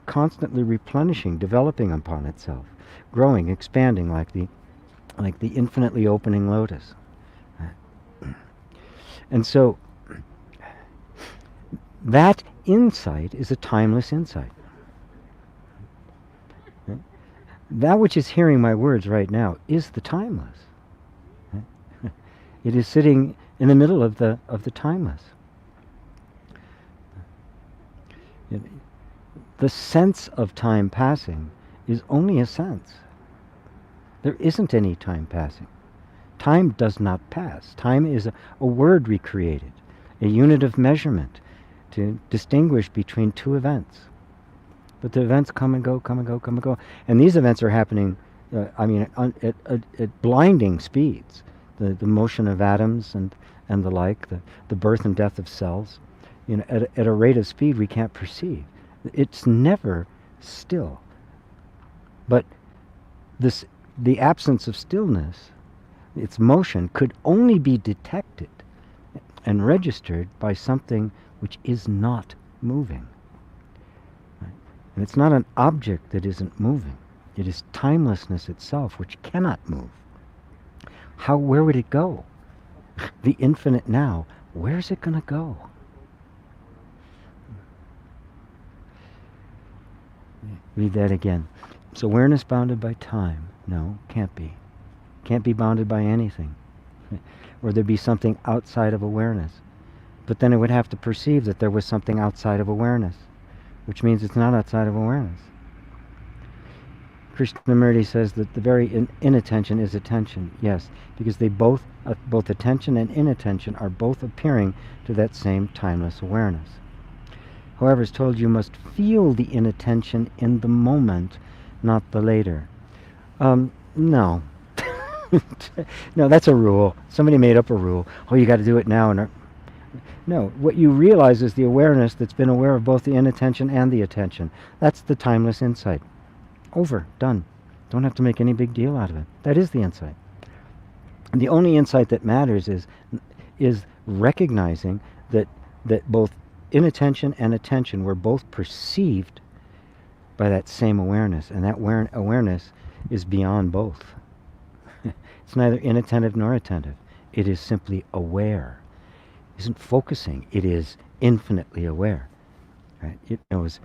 constantly replenishing, developing upon itself, growing, expanding like the infinitely opening lotus. And so that insight is a timeless insight. That which is hearing my words right now is the timeless. It is sitting in the middle of the timeless. The sense of time passing is only a sense. There isn't any time passing. Time does not pass. Time is a word we created, a unit of measurement to distinguish between two events. But the events come and go, come and go, come and go. And these events are happening, at blinding speeds. The motion of atoms and the like, the birth and death of cells, at a rate of speed we can't perceive. It's never still. But the absence of stillness, its motion, could only be detected and registered by something which is not moving. Right? And it's not an object that isn't moving. It is timelessness itself which cannot move. Where would it go? The infinite now, where's it going to go? Read that again. Is awareness bounded by time? No, can't be. Can't be bounded by anything. Or there'd be something outside of awareness. But then it would have to perceive that there was something outside of awareness, which means it's not outside of awareness. Krishnamurti says that the very inattention is attention. Yes, because they both attention and inattention are both appearing to that same timeless awareness. However, it's told you must feel the inattention in the moment, not the later. No. No, that's a rule. Somebody made up a rule. Oh, you got to do it now. No, what you realize is the awareness that's been aware of both the inattention and the attention. That's the timeless insight. Over, done. Don't have to make any big deal out of it. That is the insight. And the only insight that matters is recognizing that both inattention and attention were both perceived by that same awareness, and that awareness is beyond both. It's neither inattentive nor attentive. It is simply aware. It isn't focusing. It is infinitely aware. Right? It knows.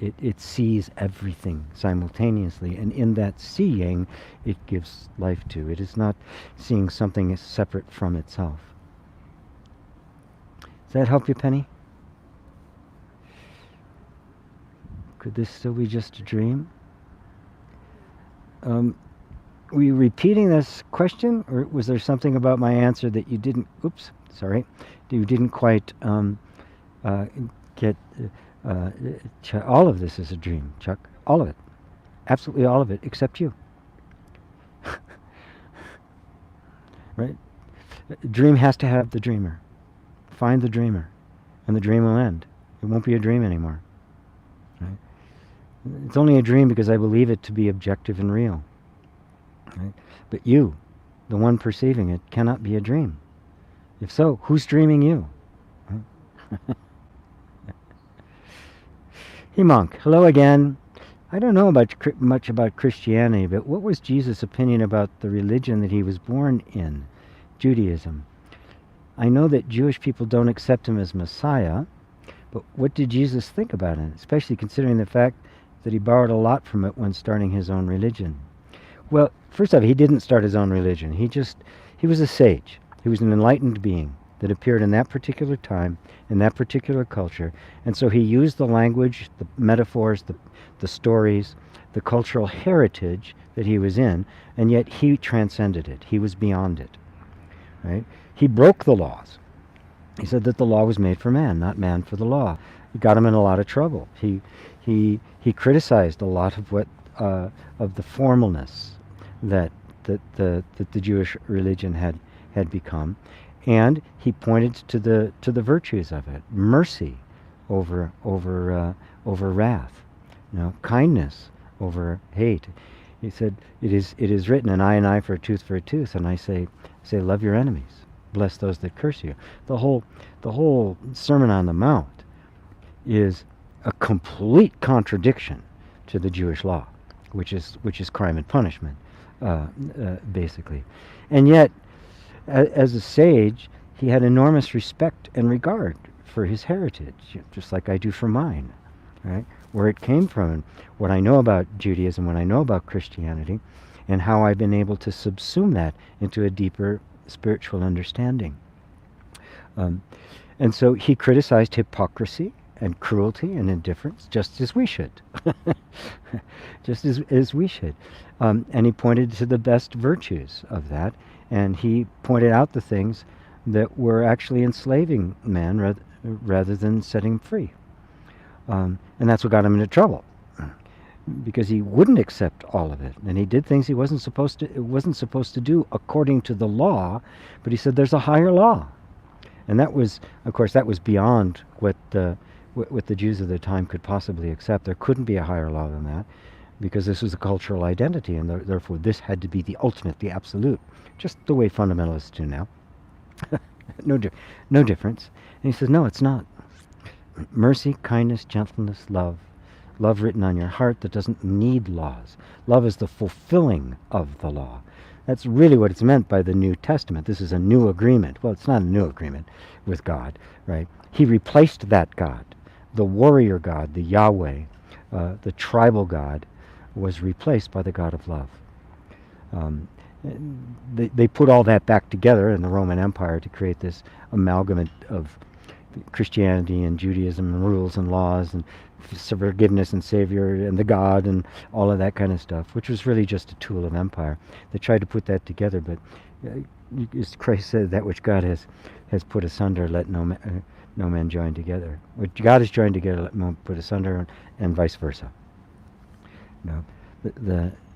It sees everything simultaneously, and in that seeing, it gives life to. It is not seeing something as separate from itself. Does that help you, Penny? Could this still be just a dream? Were you repeating this question, or was there something about my answer that you didn't? Oops, sorry, you didn't quite get. All of this is a dream, Chuck. All of it, absolutely all of it, except you. Right? A dream has to have the dreamer. Find the dreamer, and the dream will end. It won't be a dream anymore. Right? It's only a dream because I believe it to be objective and real. Right? But you, the one perceiving it, cannot be a dream. If so, who's dreaming you? Right? Monk, hello again. I don't know much about Christianity, but what was Jesus' opinion about the religion that he was born in, Judaism? I know that Jewish people don't accept him as Messiah, but what did Jesus think about it, especially considering the fact that he borrowed a lot from it when starting his own religion? Well, first off, he didn't start his own religion. He was a sage. He was an enlightened being that appeared in that particular time, in that particular culture. And so he used the language, the metaphors, the stories, the cultural heritage that he was in, and yet he transcended it. He was beyond it. Right? He broke the laws. He said that the law was made for man, not man for the law. It got him in a lot of trouble. He criticized a lot of what of the formalness that the Jewish religion had become, and he pointed to the virtues of it: mercy over wrath, kindness over hate. He said, "It is written, an eye for a tooth," and I say, love your enemies, bless those that curse you. The whole Sermon on the Mount is a complete contradiction to the Jewish law, which is crime and punishment, basically. And yet, as a sage, he had enormous respect and regard for his heritage, just like I do for mine, right? Where it came from, and what I know about Judaism, what I know about Christianity, and how I've been able to subsume that into a deeper spiritual understanding. And so he criticized hypocrisy and cruelty and indifference, just as we should. Just as we should. And he pointed to the best virtues of that, and he pointed out the things that were actually enslaving man rather than setting him free. And that's what got him into trouble, because he wouldn't accept all of it, and he did things he wasn't supposed to do according to the law. But he said there's a higher law, and that was, of course, beyond what the Jews of the time could possibly accept. There couldn't be a higher law than that, because this was a cultural identity, and therefore this had to be the ultimate, the absolute, just the way fundamentalists do now. No difference. And he says, no, it's not. Mercy, kindness, gentleness, love written on your heart that doesn't need laws. Love is the fulfilling of the law. That's really what it's meant by the New Testament. This is a new agreement. Well, it's not a new agreement with God, right? He replaced that God. The warrior God, the Yahweh, the tribal God, was replaced by the God of love. They put all that back together in the Roman Empire to create this amalgamate of Christianity and Judaism and rules and laws and forgiveness and Savior and the God and all of that kind of stuff, which was really just a tool of empire. They tried to put that together, but as Christ said, that which God has put asunder, let no man join together. What God has joined together, let no man put asunder, and vice versa.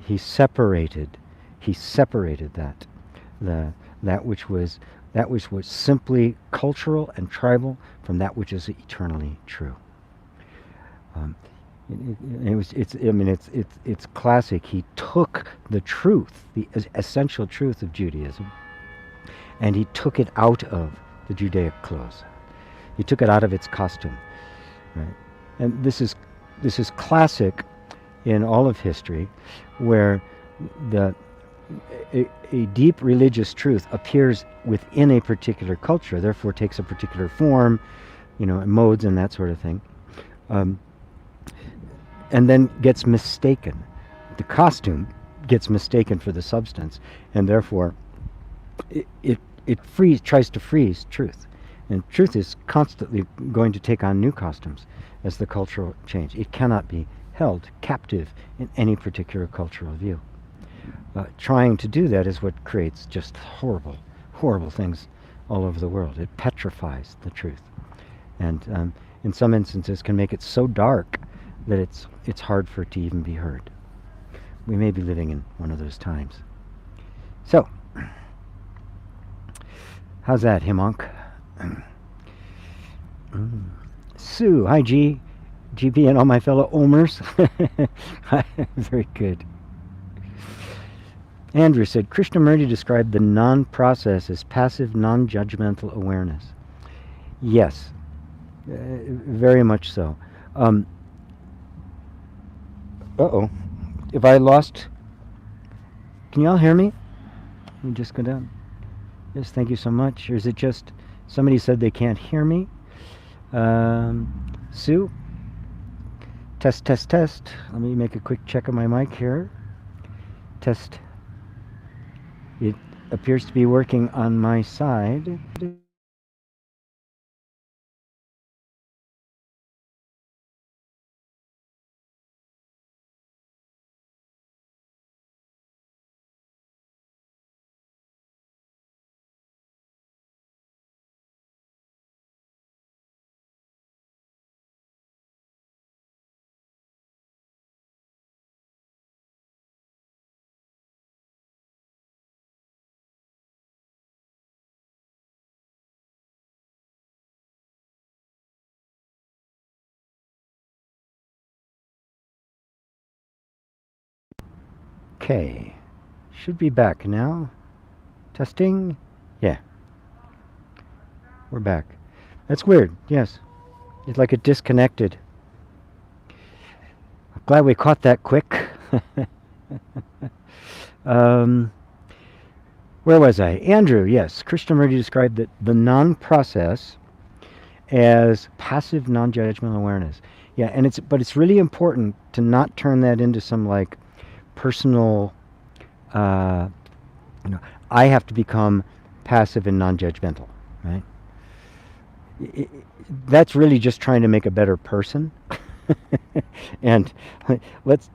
He separated that which was simply cultural and tribal from that which is eternally true. It's classic. He took the truth, the essential truth of Judaism, and he took it out of the Judaic clothes. He took it out of its costume, right? And this is classic in all of history, where a deep religious truth appears within a particular culture, therefore takes a particular form, modes and that sort of thing, and then gets mistaken. The costume gets mistaken for the substance, and therefore it tries to freeze truth. And truth is constantly going to take on new costumes as the cultural change. It cannot be held captive in any particular cultural view. Trying to do that is what creates just horrible, horrible things all over the world. It petrifies the truth, and in some instances can make it so dark that it's hard for it to even be heard. We may be living in one of those times. So, how's that, Himonk? Sue, hi GP and all my fellow Omers. Very good. Andrew said, Krishnamurti described the non-process as passive, non-judgmental awareness. Yes, very much so. Uh-oh. If I lost... Can y'all hear me? Let me just go down. Yes, thank you so much. Or is it just... Somebody said they can't hear me. Sue? Test, test, test. Let me make a quick check of my mic here. Test. It appears to be working on my side. Okay. Should be back now. Testing. Yeah. We're back. That's weird. Yes. It's like it disconnected. Glad we caught that quick. Where was I? Andrew, yes. Krishnamurti described the non-process as passive non-judgmental awareness. Yeah, and it's really important to not turn that into some like personal, uh, you know, I have to become passive and non-judgmental, right? I that's really just trying to make a better person. and let's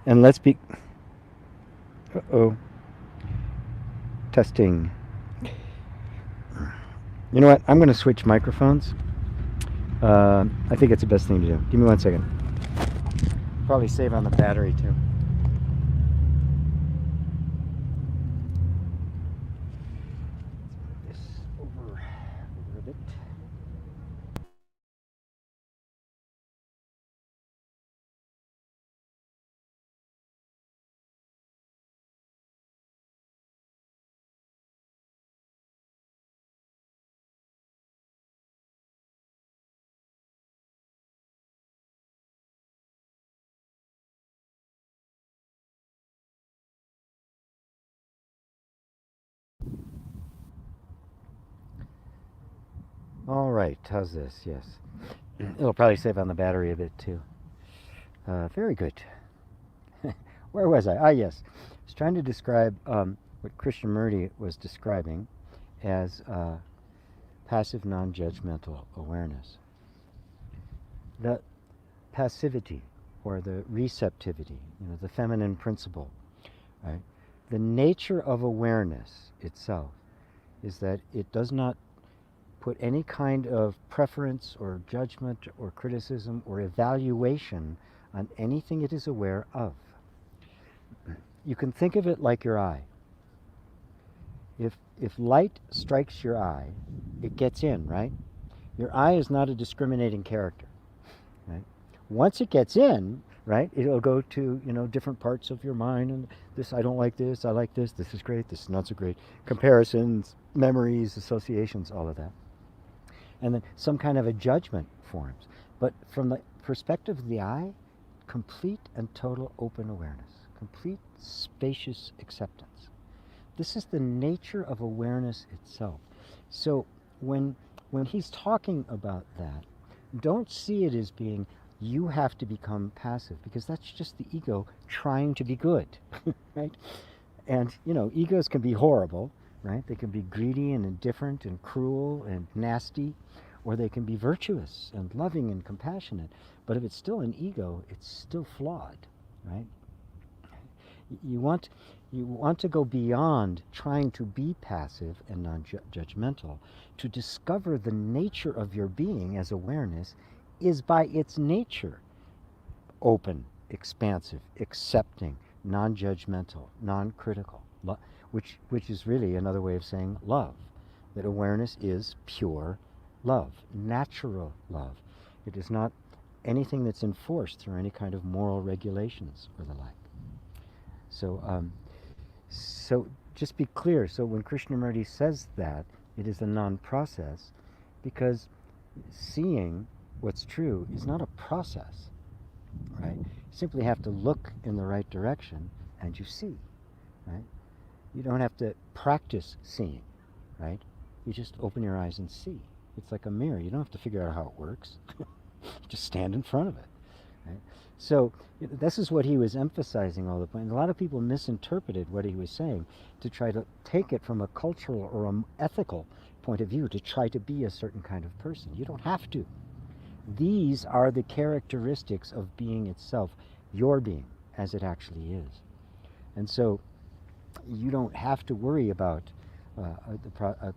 let's be. Uh-oh. Testing. You know what? I'm going to switch microphones. I think it's the best thing to do. Give me 1 second. Probably save on the battery too. Let's move this over a bit. All right. How's this? Yes. It'll probably save on the battery a bit too. Very good. Where was I? Ah, yes. I was trying to describe what Krishnamurti was describing as passive non-judgmental awareness. The passivity or the receptivity, the feminine principle, right? The nature of awareness itself is that it does not put any kind of preference or judgment or criticism or evaluation on anything it is aware of. You can think of it like your eye. If light strikes your eye, it gets in, right? Your eye is not a discriminating character, right? Once it gets in, right, it'll go to, different parts of your mind, and this, I don't like this, I like this is great, this is not so great. Comparisons, memories, associations, all of that. And then some kind of a judgment forms. But from the perspective of the eye, complete and total open awareness, complete spacious acceptance. This is the nature of awareness itself. So when he's talking about that, don't see it as being you have to become passive, because that's just the ego trying to be good, right? And egos can be horrible, right? They can be greedy and indifferent and cruel and nasty, or they can be virtuous and loving and compassionate. But if it's still an ego, it's still flawed, right? You want to go beyond trying to be passive and non-judgmental. To discover the nature of your being as awareness is by its nature open, expansive, accepting, non-judgmental, non-critical, which is really another way of saying love. That awareness is pure love, natural love. It is not anything that's enforced through any kind of moral regulations or the like. So just be clear. So when Krishnamurti says that, it is a non-process, because seeing what's true is not a process. right? You simply have to look in the right direction and you see, right? You don't have to practice seeing, right? You just open your eyes and see. It's like a mirror. You don't have to figure out how it works. Just stand in front of it, right? So this is what he was emphasizing all the time. A lot of people misinterpreted what he was saying to try to take it from a cultural or an ethical point of view to try to be a certain kind of person. You don't have to. These are the characteristics of being itself, your being, as it actually is. And so you don't have to worry about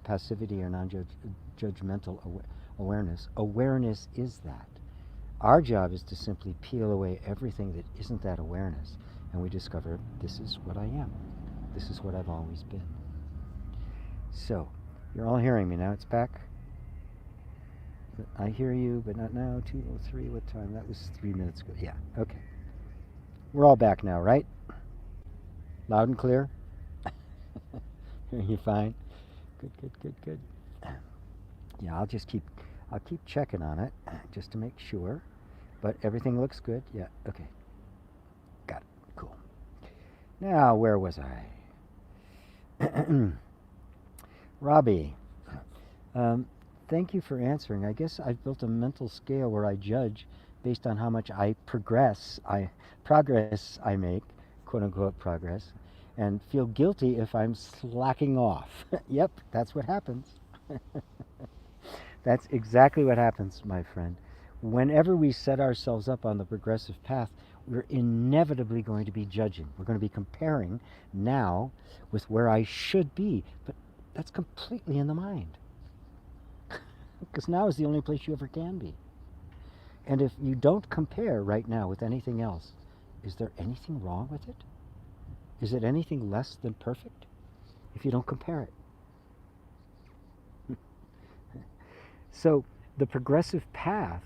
passivity or non-judgmental awareness. Awareness is that. Our job is to simply peel away everything that isn't that awareness, and we discover this is what I am. This is what I've always been. So, you're all hearing me now. It's back. I hear you, but not now. 2:03. What time? That was 3 minutes ago. Yeah. Okay. We're all back now, right? Loud and clear. Hearing you fine. Good. Good. Good. Good. Yeah. I'll keep checking on it just to make sure. But everything looks good. Yeah. Okay. Got it. Cool. Now, where was I? Robbie. Thank you for answering. I guess I've built a mental scale where I judge based on how much progress I make, quote unquote progress, and feel guilty if I'm slacking off. Yep, that's what happens. That's exactly what happens, my friend. Whenever we set ourselves up on the progressive path, we're inevitably going to be judging. We're going to be comparing now with where I should be. But that's completely in the mind. Because now is the only place you ever can be. And if you don't compare right now with anything else, is there anything wrong with it? Is it anything less than perfect if you don't compare it? So the progressive path,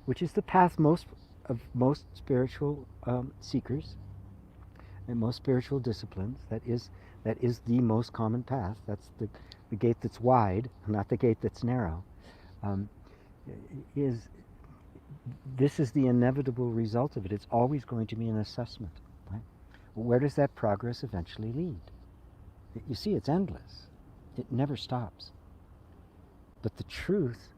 which is the path of most spiritual seekers and most spiritual disciplines, that is the most common path. That's the gate that's wide, not the gate that's narrow. This is the inevitable result of it. It's always going to be an assessment. Right? Where does that progress eventually lead? You see, it's endless. It never stops. But the truth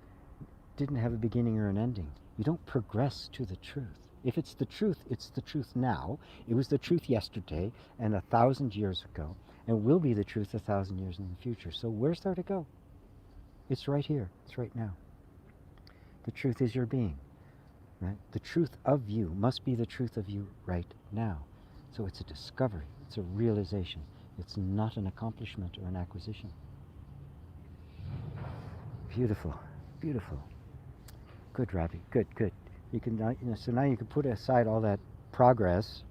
didn't have a beginning or an ending. You don't progress to the truth. If it's the truth now. It was the truth yesterday and 1,000 years ago, and will be the truth 1,000 years in the future. So where's there to go? It's right here. It's right now. The truth is your being. Right? The truth of you must be the truth of you right now. So it's a discovery. It's a realization. It's not an accomplishment or an acquisition. Beautiful. Beautiful. Good, Robbie. Good, good. You can so now you can put aside all that progress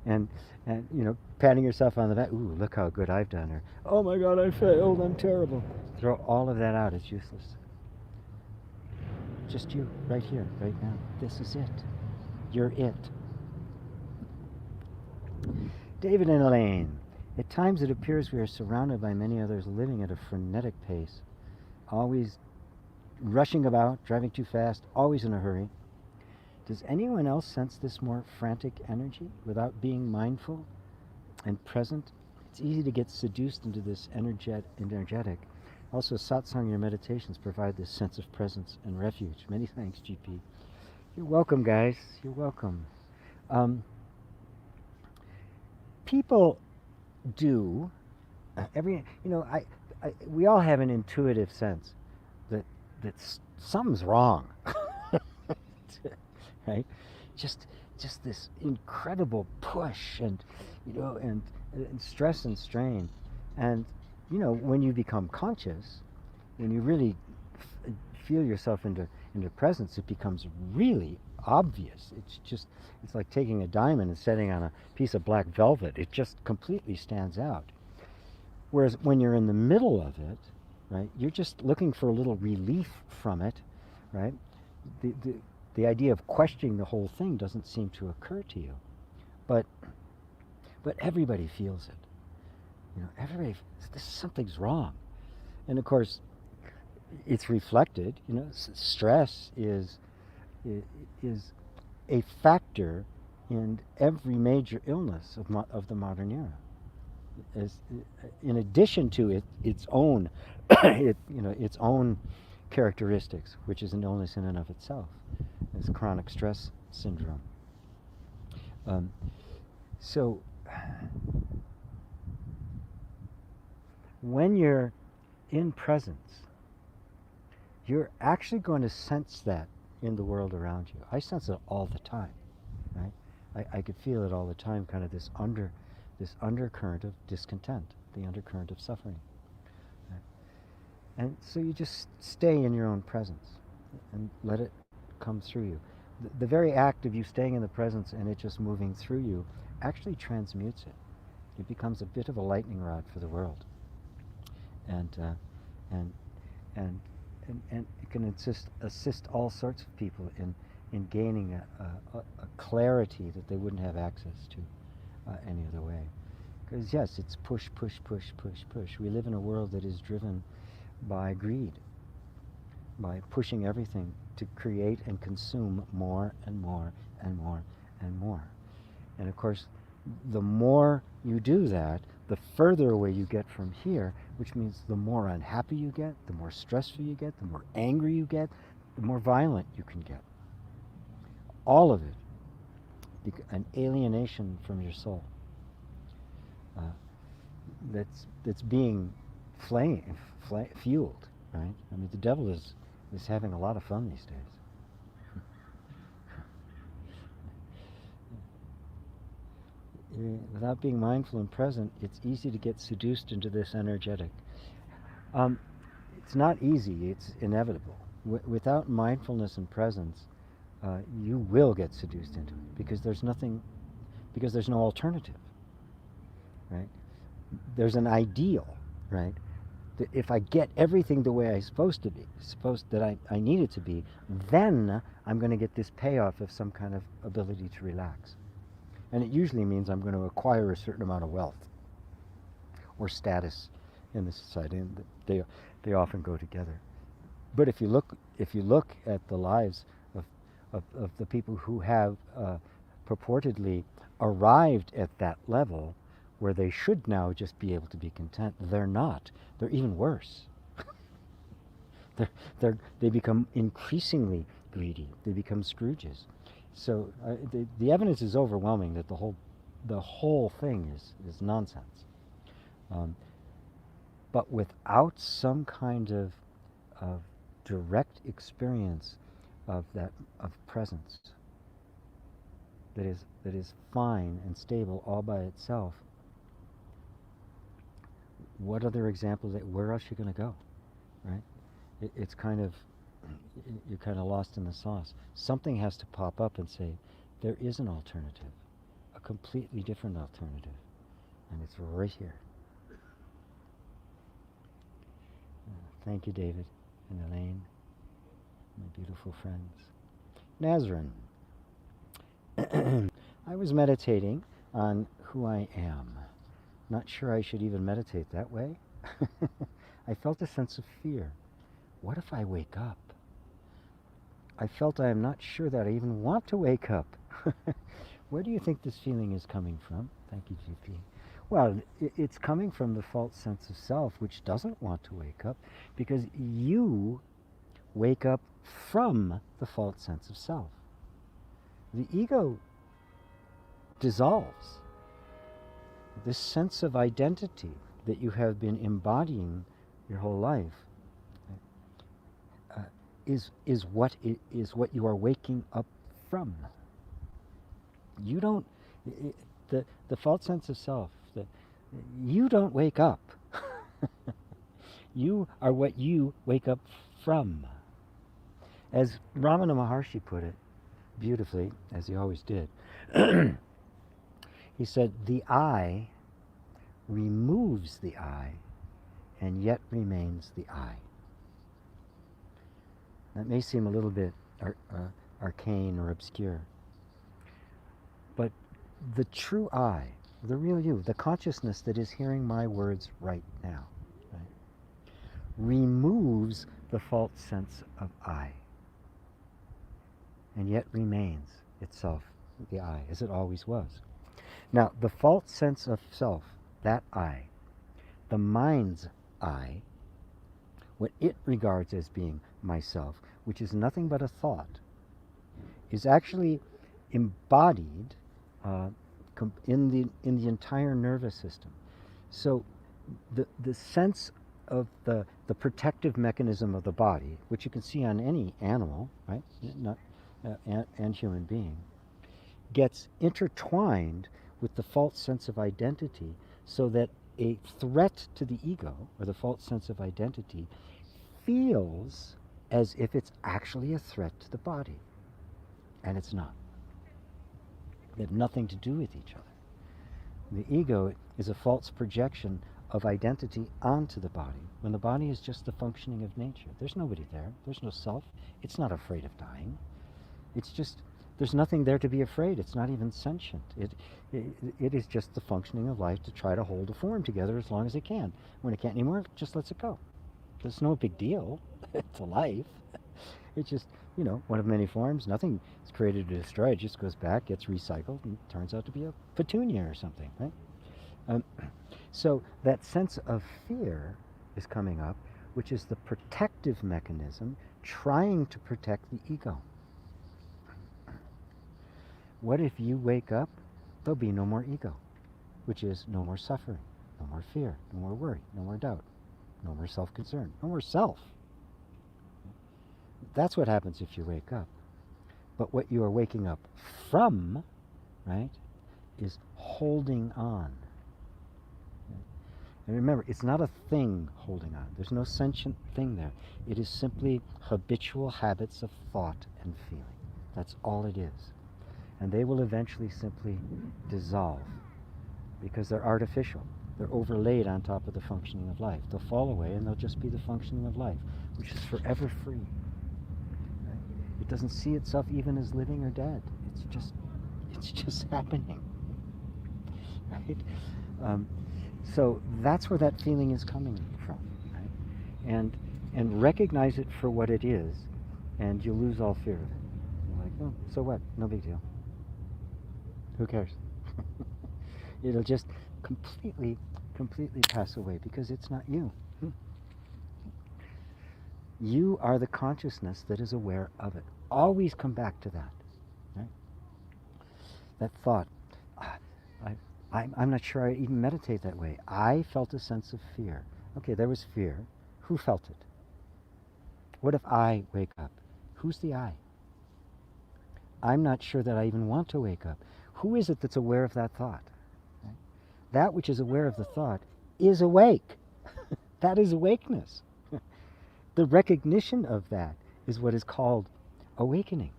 and patting yourself on the back. Ooh, look how good I've done. Or, oh my God, I failed. I'm terrible. Throw all of that out. It's useless. Just you, right here, right now. This is it. You're it. David and Elaine. At times it appears we are surrounded by many others living at a frenetic pace, always rushing about, driving too fast, always in a hurry. Does anyone else sense this more frantic energy without being mindful and present? It's easy to get seduced into this energetic. Also, satsang, your meditations provide this sense of presence and refuge. Many thanks, GP. You're welcome, guys. You're welcome. People do we all have an intuitive sense that something's wrong, right? Just this incredible push and stress and strain, and when you become conscious, when you really feel yourself into presence, it becomes really obvious. It's like taking a diamond and setting on a piece of black velvet. It just completely stands out. Whereas when you're in the middle of it, right, you're just looking for a little relief from it, right? The idea of questioning the whole thing doesn't seem to occur to you, but everybody feels it. Everybody. Something's wrong, and of course, it's reflected. Stress is is a factor in every major illness of the modern era. As, in addition to its own, its own characteristics, which is an illness in and of itself, is chronic stress syndrome. So, when you're in presence, you're actually going to sense that in the world around you. I sense it all the time, right? I could feel it all the time, kind of this undercurrent of discontent, the undercurrent of suffering. Right? And so you just stay in your own presence and let it come through you. The very act of you staying in the presence and it just moving through you actually transmutes it. It becomes a bit of a lightning rod for the world. And it can assist all sorts of people in gaining a clarity that they wouldn't have access to any other way. Because yes, it's push, push, push, push, push. We live in a world that is driven by greed, by pushing everything to create and consume more and more and more and more. And of course, the more you do that, the further away you get from here, which means the more unhappy you get, the more stressful you get, the more angry you get, the more violent you can get. All of it, an alienation from your soul that's being fueled, right? I mean, the devil is having a lot of fun these days. Without being mindful and present, it's easy to get seduced into this energetic. It's not easy, it's inevitable. Without mindfulness and presence, you will get seduced into it because there's no alternative, right? There's an ideal, right? That if I get everything the way I'm supposed to be, I need it to be, then I'm going to get this payoff of some kind of ability to relax. And it usually means I'm going to acquire a certain amount of wealth or status in the society, and they often go together. But if you look at the lives of the people who have purportedly arrived at that level where they should now just be able to be content, they're not. They're even worse. They become increasingly greedy. They become Scrooges. So the evidence is overwhelming that the whole thing is nonsense. But without some kind of direct experience of presence that is fine and stable all by itself, what other examples? Where else are you going to go, right? It's kind of, you're kind of lost in the sauce. Something has to pop up and say, there is an alternative, a completely different alternative, and it's right here. Thank you, David and Elaine, my beautiful friends. Nazarene. I was meditating on who I am. Not sure I should even meditate that way. I felt a sense of fear. What if I wake up? I felt I am not sure that I even want to wake up. Where do you think this feeling is coming from? Thank you, GP. Well, it's coming from the false sense of self, which doesn't want to wake up, because you wake up from the false sense of self. The ego dissolves. This sense of identity that you have been embodying your whole life is what you are waking up from. You don't, the false sense of self, you don't wake up. You are what you wake up from. As Ramana Maharshi put it beautifully, as he always did, he said, the I removes the I and yet remains the I. That may seem a little bit arcane or obscure, but the true I, the real you, the consciousness that is hearing my words right now, right, removes the false sense of I. and yet remains itself, the I, as it always was. Now, the false sense of self, that I, the mind's I, what it regards as being myself, which is nothing but a thought, is actually embodied in the entire nervous system. So the sense of the protective mechanism of the body, which you can see on any animal, right, not and human being, gets intertwined with the false sense of identity, so that a threat to the ego, or the false sense of identity, feels as if it's actually a threat to the body. And it's not. They have nothing to do with each other. The ego is a false projection of identity onto the body, when the body is just the functioning of nature. There's nobody there. There's no self. It's not afraid of dying. It's just, there's nothing there to be afraid. It's not even sentient. It is just the functioning of life to try to hold a form together as long as it can. When it can't anymore, it just lets it go. It's no big deal. It's a life. It's just, one of many forms. Nothing is created to destroy. It just goes back, gets recycled, and turns out to be a petunia or something, right? So that sense of fear is coming up, which is the protective mechanism trying to protect the ego. What if you wake up, there'll be no more ego, which is no more suffering, no more fear, no more worry, no more doubt, no more self-concern, no more self. That's what happens if you wake up. But what you are waking up from, right, is holding on. And remember, it's not a thing holding on. There's no sentient thing there. It is simply habitual habits of thought and feeling. That's all it is. And they will eventually simply dissolve, because they're artificial. They're overlaid on top of the functioning of life. They'll fall away, and they'll just be the functioning of life, which is forever free. Right? It doesn't see itself even as living or dead. It's just happening. Right? So that's where that feeling is coming from. Right? And recognize it for what it is, and you'll lose all fear of it. You're like, oh, so what? No big deal. Who cares? It'll just completely pass away, because it's not you. You are the consciousness that is aware of it. Always come back to that. Right? That thought, I'm not sure I even meditate that way. I felt a sense of fear. Okay, there was fear. Who felt it? What if I wake up? Who's the I? I'm not sure that I even want to wake up. Who is it that's aware of that thought? Right? That which is aware of the thought is awake. That is awakeness. The recognition of that is what is called awakening.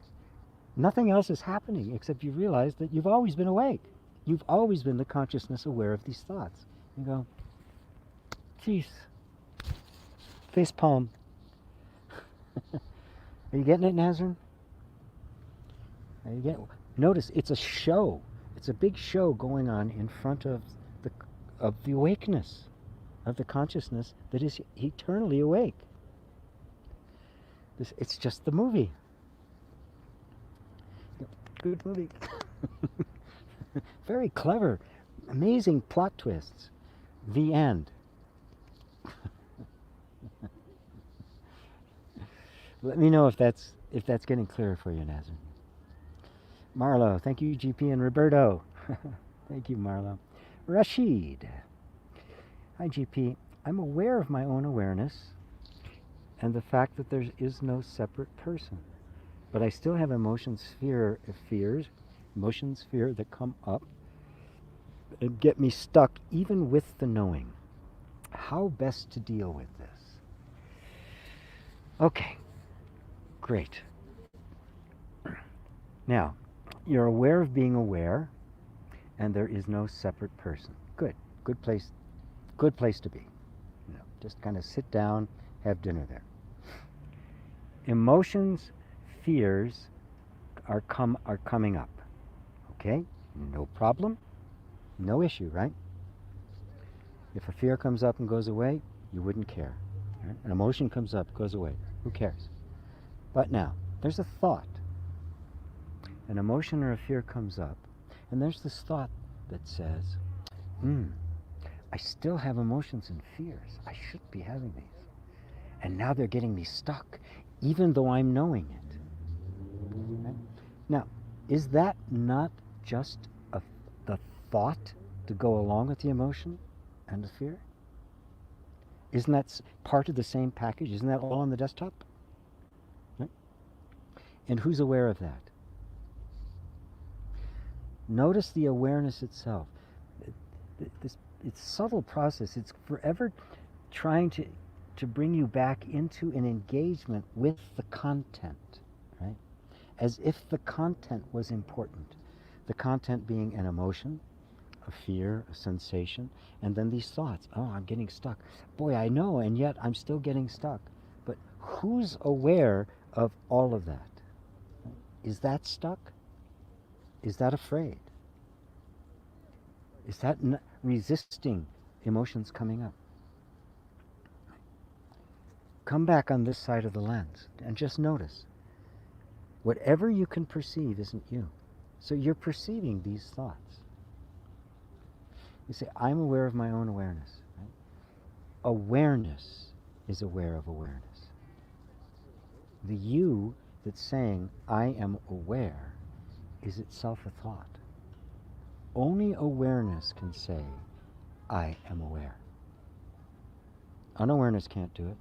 Nothing else is happening except you realize that you've always been awake. You've always been the consciousness aware of these thoughts. You go, geez, face palm. Are you getting it, Nazarene? Are you getting it? Notice it's a show. It's a big show going on in front of the awakeness, of the consciousness that is eternally awake. It's just the movie. Good movie. Very clever, amazing plot twists. The end. Let me know if that's getting clearer for you, Nazarene. Marlo, thank you, GP and Roberto. Thank you, Marlo. Rashid. Hi, GP. I'm aware of my own awareness and the fact that there is no separate person, but I still have fear that come up and get me stuck even with the knowing. How best to deal with this? Okay, great. Now, you're aware of being aware, and there is no separate person. Good place to be. Just kind of sit down, have dinner there. Emotions, fears are coming up. Okay? No problem. No issue, right? If a fear comes up and goes away, you wouldn't care. Right? An emotion comes up, goes away. Who cares? But now, there's a thought. an emotion or a fear comes up, and there's this thought that says, I still have emotions and fears. I shouldn't be having these. And now they're getting me stuck, even though I'm knowing it. Right? Now, is that not just the thought to go along with the emotion and the fear? Isn't that part of the same package? Isn't that all on the desktop? Right? And who's aware of that? Notice the awareness itself. It's a subtle process. It's forever trying to bring you back into an engagement with the content, right? As if the content was important. The content being an emotion, a fear, a sensation, and then these thoughts. Oh, I'm getting stuck. Boy, I know, and yet I'm still getting stuck. But who's aware of all of that? Is that stuck? Is that afraid? Is that resisting emotions coming up? Come back on this side of the lens and just notice. Whatever you can perceive isn't you. So you're perceiving these thoughts. You say, I'm aware of my own awareness. Right? Awareness is aware of awareness. The you that's saying, I am aware, is itself a thought. Only awareness can say, I am aware. Unawareness can't do it.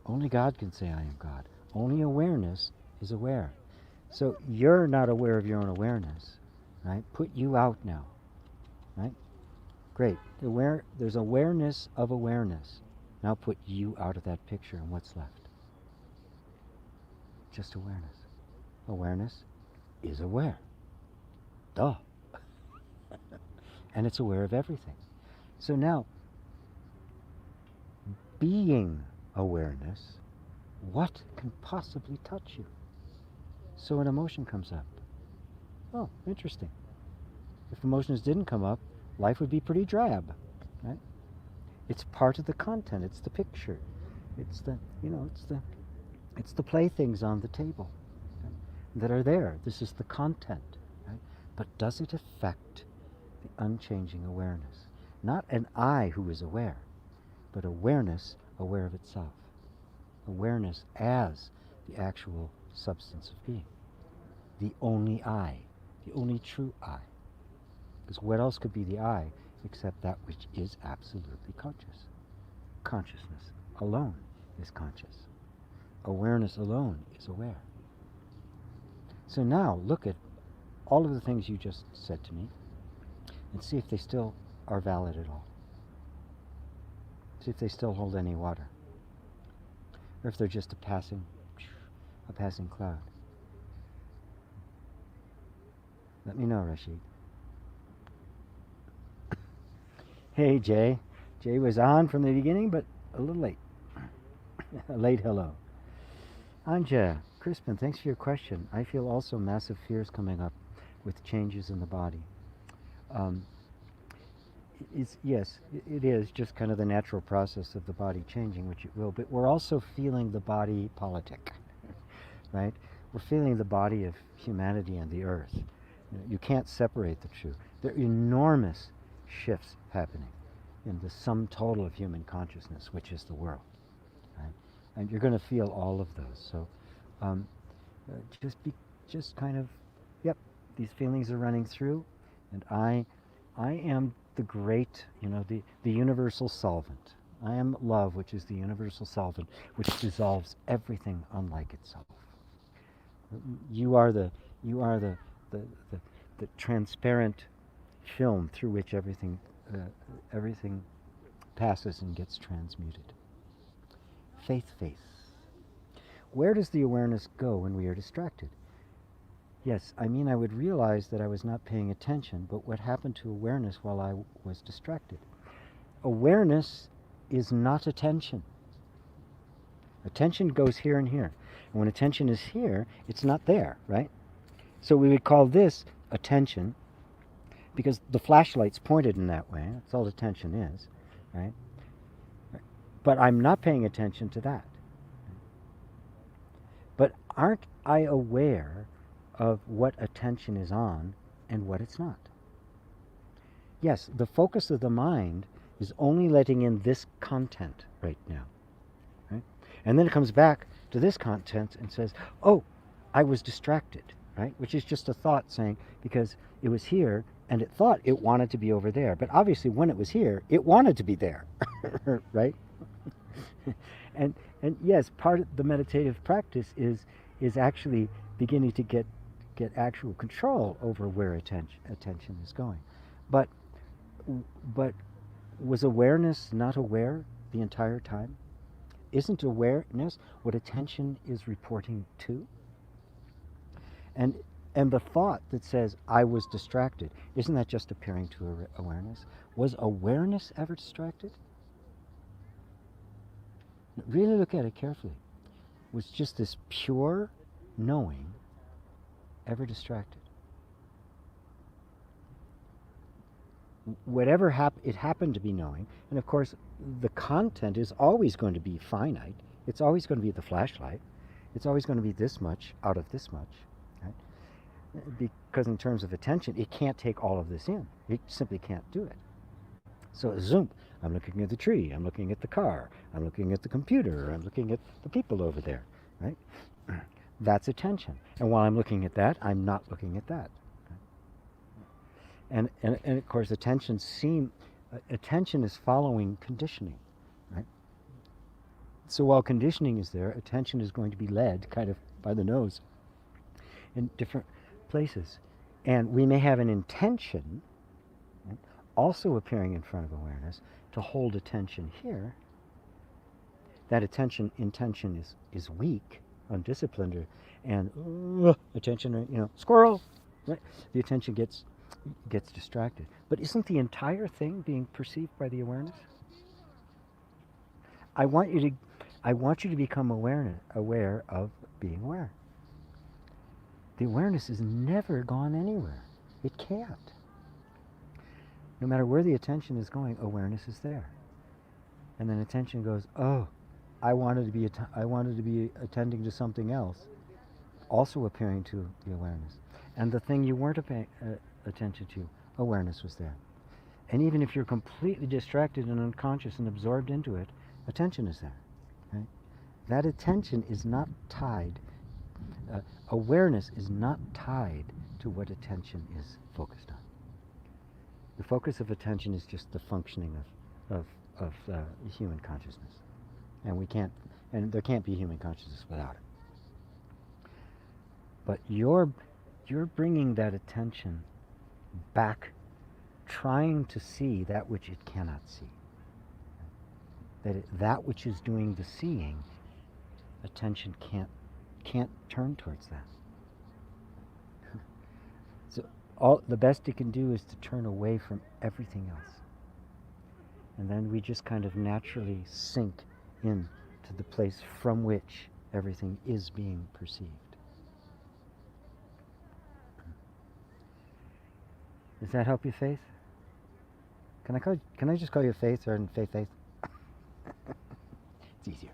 Only God can say, I am God. Only awareness is aware. So you're not aware of your own awareness, right? Put you out now, right? Great. There's awareness of awareness. Now put you out of that picture, and what's left? Just awareness. Awareness is aware. Duh. And it's aware of everything. So now, being awareness, what can possibly touch you? So an emotion comes up. Oh, interesting. If emotions didn't come up, life would be pretty drab, right? It's part of the content. It's the picture. It's the, it's the playthings on the table, right, that are there. This is the content, right? But does it affect the unchanging awareness? Not an I who is aware, but awareness aware of itself. Awareness as the actual substance of being. The only I, the only true I. Because what else could be the I except that which is absolutely conscious? Consciousness alone is conscious. Awareness alone is aware. So now look at all of the things you just said to me and see if they still are valid at all. See if they still hold any water. Or if they're just a passing cloud. Let me know, Rashid. Hey, Jay. Jay was on from the beginning, but a little late. A late hello. Anja, Crispin, thanks for your question. I feel also massive fears coming up with changes in the body. Yes, it is just kind of the natural process of the body changing, which it will, but we're also feeling the body politic, right? We're feeling the body of humanity and the earth. You can't separate the two. There are enormous shifts happening in the sum total of human consciousness, which is the world, right? And you're going to feel all of those. So just kind of, yep, these feelings are running through, and I am the great, the universal solvent. I am love, which is the universal solvent, which dissolves everything unlike itself. You are the transparent film through which everything passes and gets transmuted. Faith. Where does the awareness go when we are distracted? Yes, I would realize that I was not paying attention, but what happened to awareness while I was distracted? Awareness is not attention. Attention goes here and here. And when attention is here, it's not there, right? So we would call this attention because the flashlight's pointed in that way. That's all attention is, right? But I'm not paying attention to that. But aren't I aware of what attention is on and what it's not? Yes, the focus of the mind is only letting in this content right now. Right? And then it comes back to this content and says, oh, I was distracted, right? Which is just a thought saying, because it was here and it thought it wanted to be over there. But obviously when it was here, it wanted to be there, right? and yes, part of the meditative practice is actually beginning to get actual control over where attention is going. But was awareness not aware the entire time? Isn't awareness what attention is reporting to? And the thought that says, I was distracted, isn't that just appearing to awareness? Was awareness ever distracted? Really look at it carefully. Was just this pure knowing ever distracted? Whatever it happened to be knowing, and of course the content is always going to be finite. It's always going to be the flashlight. It's always going to be this much out of this much, right? Because in terms of attention, it can't take all of this in. It simply can't do it. So zoom, I'm looking at the tree, I'm looking at the car, I'm looking at the computer, I'm looking at the people over there, right? That's attention. And while I'm looking at that, I'm not looking at that. And of course, attention is following conditioning, right? So while conditioning is there, attention is going to be led kind of by the nose in different places. And we may have an intention, right, also appearing in front of awareness, to hold attention here. That intention is weak, undisciplined, and attention, squirrel, right? The attention gets distracted. But isn't the entire thing being perceived by the awareness? I want you to become aware of being aware. The awareness has never gone anywhere. It can't. No matter where the attention is going, awareness is there. And then attention goes, oh, I wanted to be attending to something else, also appearing to the awareness. And the thing you weren't paying attention to, awareness was there. And even if you're completely distracted and unconscious and absorbed into it, attention is there. Right? That attention is not tied. Awareness is not tied to what attention is focused on. The focus of attention is just the functioning of human consciousness, and there can't be human consciousness without it. But you're bringing that attention back, trying to see that which it cannot see. That which is doing the seeing, attention can't turn towards that. So the best it can do is to turn away from everything else. And then we just kind of naturally sink in to the place from which everything is being perceived. Does that help you, Faith? Can I just call you Faith or Faith? It's easier.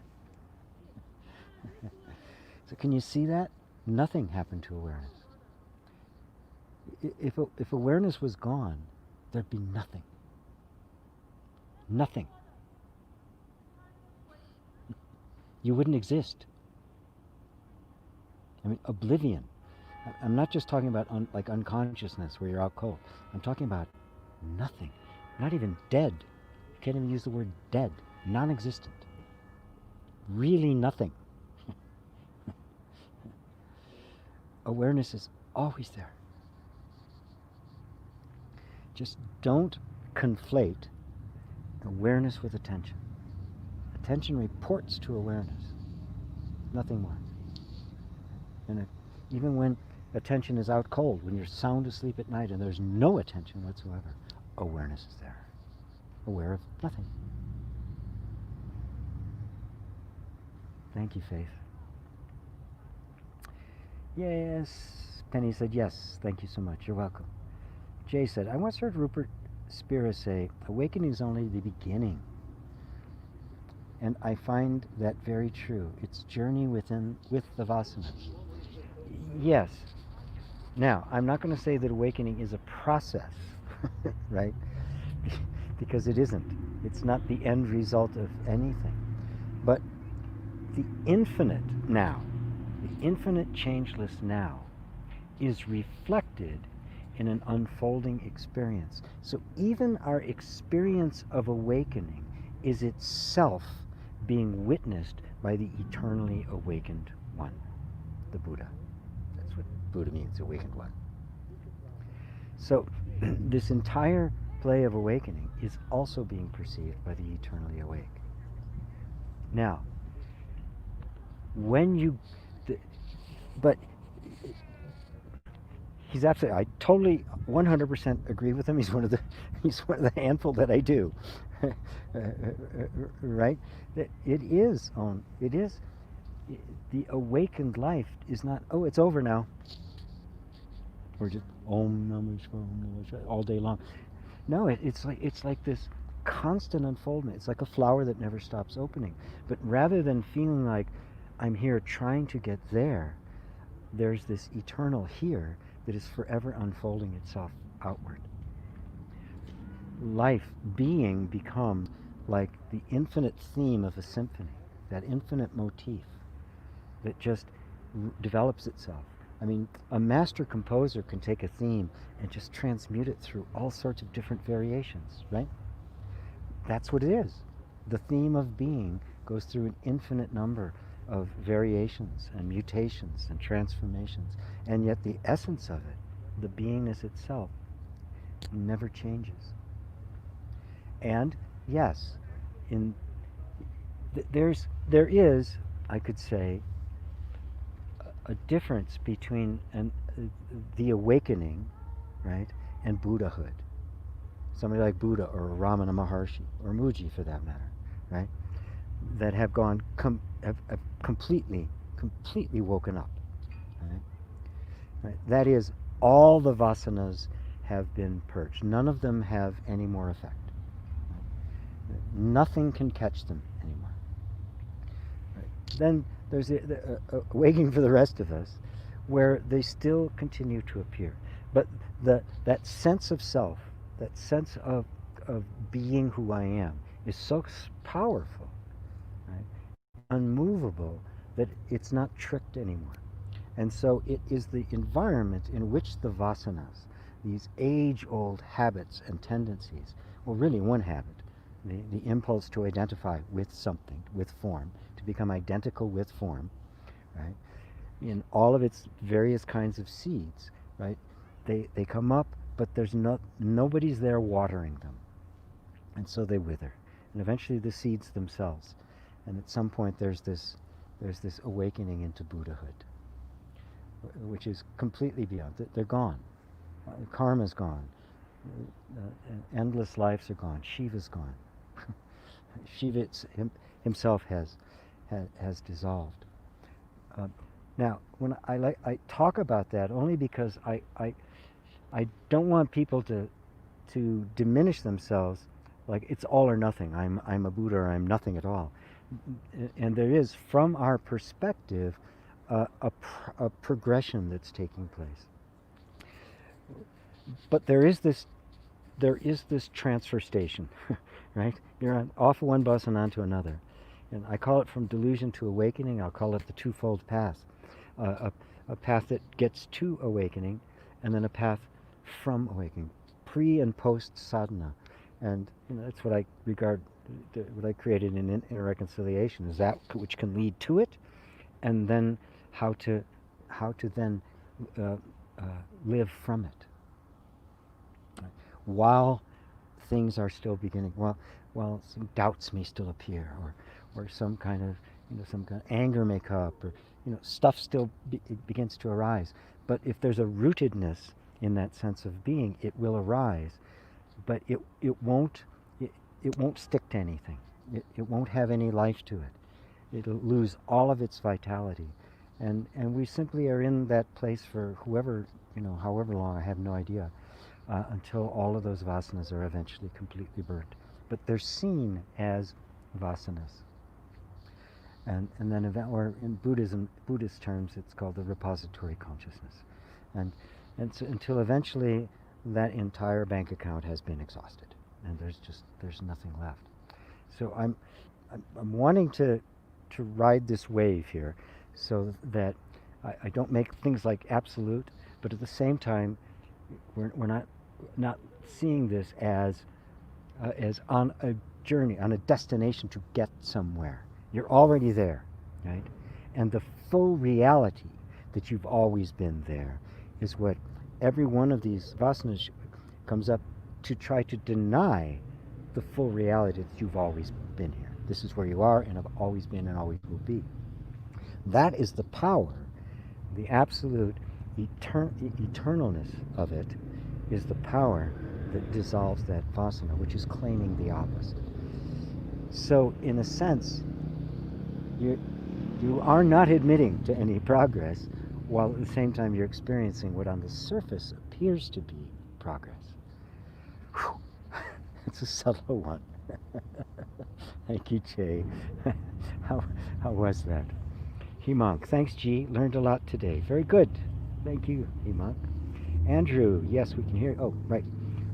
So can you see that? Nothing happened to awareness. If awareness was gone, there'd be nothing. Nothing. You wouldn't exist. I mean, oblivion. I'm not just talking about like unconsciousness where you're out cold. I'm talking about nothing. Not even dead. You can't even use the word dead. Non-existent. Really nothing. Awareness is always there. Just don't conflate awareness with attention. Attention reports to awareness. Nothing more. And even when attention is out cold, when you're sound asleep at night and there's no attention whatsoever, awareness is there. Aware of nothing. Thank you, Faith. Yes. Penny said, yes, thank you so much. You're welcome. Jay said, I once heard Rupert Spira say, awakening is only the beginning. And I find that very true. It's journey with the vasanas. Yes. Now, I'm not going to say that awakening is a process, right? Because it isn't. It's not the end result of anything. But the infinite now, the infinite changeless now, is reflected in an unfolding experience. So even our experience of awakening is itself being witnessed by the eternally awakened one, the Buddha. That's what Buddha means, awakened one. So this entire play of awakening is also being perceived by the eternally awake. Now, when you... But he's absolutely... I totally 100% agree with him. He's one of the handful that I do. Right? It is the awakened life is not, oh, it's over now. Or just Om Namah Shivaya all day long. No, it's like this constant unfoldment. It's like a flower that never stops opening. But rather than feeling like I'm here trying to get there, there's this eternal here that is forever unfolding itself outward. Life, being, becomes like the infinite theme of a symphony, that infinite motif that just develops itself. I mean, a master composer can take a theme and just transmute it through all sorts of different variations, right? That's what it is. The theme of being goes through an infinite number of variations and mutations and transformations, and yet the essence of it, the beingness itself, never changes. And yes, there is, I could say, a difference between the awakening, right, and Buddhahood. Somebody like Buddha or Ramana Maharshi or Muji, for that matter, right, that have gone have completely woken up. Right? That is, all the vasanas have been purged. None of them have any more effect. Right? Nothing can catch them anymore. Right? Then there's a awakening for the rest of us, where they still continue to appear. But that sense of self, that sense of being who I am, is so powerful, right, unmovable, that it's not tricked anymore. And so it is the environment in which the vasanas, these age-old habits and tendencies, well, really one habit, the impulse to identify with something, with form, to become identical with form, right, in all of its various kinds of seeds, right, they come up, but there's nobody's there watering them. And so they wither. And eventually the seeds themselves. And at some point there's this awakening into Buddhahood, which is completely beyond. They're gone. Karma's gone. Endless lives are gone. Shiva's gone. Shiva himself has dissolved. Now, when I talk about that only because I don't want people to diminish themselves, like it's all or nothing. I'm a Buddha, or I'm nothing at all. And there is, from our perspective, a progression that's taking place. But there is this transfer station, right? You're off one bus and onto another. And I call it from delusion to awakening. I'll call it the twofold path. A path that gets to awakening, and then a path from awakening, pre and post sadhana. And that's what I regard, what I created in inner reconciliation, is that which can lead to it, and then how to then live from it. While things are still beginning, while some doubts may still appear, or some kind of anger may come up, or stuff still begins to arise. But if there's a rootedness in that sense of being, it will arise, but it won't stick to anything. It won't have any life to it. It'll lose all of its vitality, and we simply are in that place for however long, I have no idea, until all of those vasanas are eventually completely burnt. But they're seen as vasanas. And then or in Buddhist terms, it's called the repository consciousness. And so until eventually that entire bank account has been exhausted, and there's nothing left. So I'm wanting to ride this wave here, so that I don't make things like absolute, but at the same time, we're not seeing this as on a journey, on a destination to get somewhere. You're already there, right? And the full reality that you've always been there is what every one of these vasanas comes up to try to deny the full reality that you've always been here. This is where you are and have always been and always will be. That is the power, the absolute eternalness of it is the power that dissolves that vasana, which is claiming the opposite. So in a sense, you are not admitting to any progress, while at the same time you're experiencing what on the surface appears to be progress. Whew. It's a subtle one. Thank you, Jay. How was that? Hemong, thanks, G. Learned a lot today. Very good. Thank you, Hemong. Andrew, yes, we can hear. Oh, right.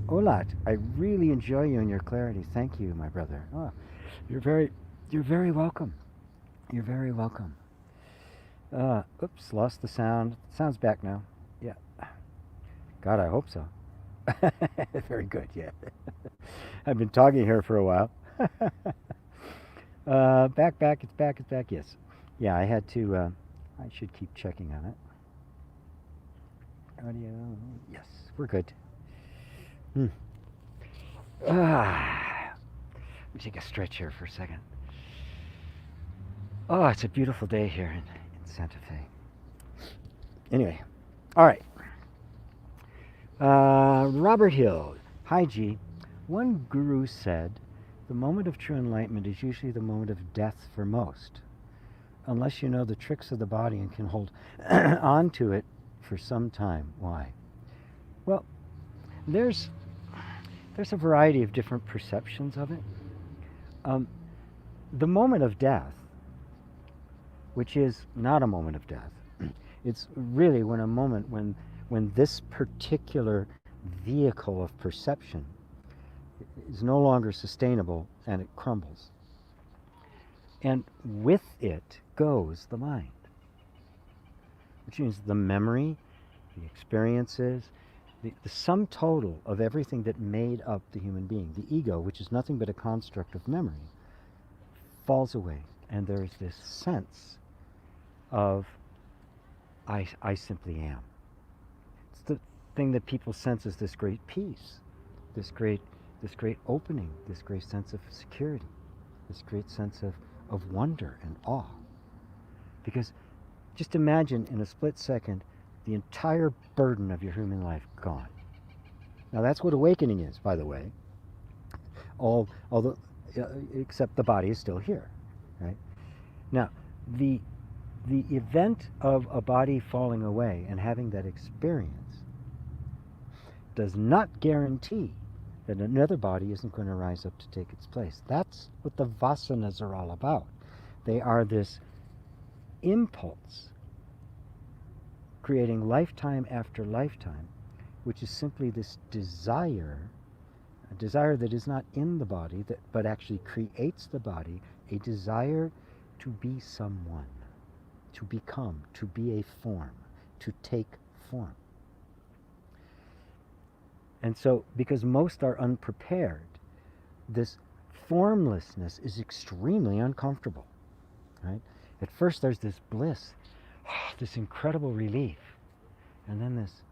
Olat, I really enjoy you and your clarity. Thank you, my brother. Oh, you're very welcome. You're very welcome. Oops, lost the sound. Sound's back now. Yeah. God, I hope so. Very good, yeah. I've been talking here for a while. Back, it's back, yes. Yeah, I had to, I should keep checking on it. Audio, yes, we're good. Let me take a stretch here for a second. Oh, it's a beautiful day here in Santa Fe. Anyway, all right. Robert Hill. Hi, G. One guru said, the moment of true enlightenment is usually the moment of death for most, unless you know the tricks of the body and can hold on to it for some time. Why? Well, there's a variety of different perceptions of it. The moment of death, which is not a moment of death, it's really when this particular vehicle of perception is no longer sustainable and it crumbles. And with it goes the mind, which means the memory, the experiences, the sum total of everything that made up the human being, the ego, which is nothing but a construct of memory, falls away. And there's this sense of, I simply am. It's the thing that people sense as this great peace, this great opening, this great sense of security, this great sense of wonder and awe. Because just imagine in a split second the entire burden of your human life gone. Now that's what awakening is, by the way. Although except the body is still here, right? Now the event of a body falling away and having that experience does not guarantee that another body isn't going to rise up to take its place. That's what the vasanas are all about. They are this impulse creating lifetime after lifetime, which is simply this desire, a desire that is not in the body, but actually creates the body, a desire to be someone, to become, to be a form, to take form. And so, because most are unprepared, this formlessness is extremely uncomfortable, right? At first there's this bliss, this incredible relief, and then this,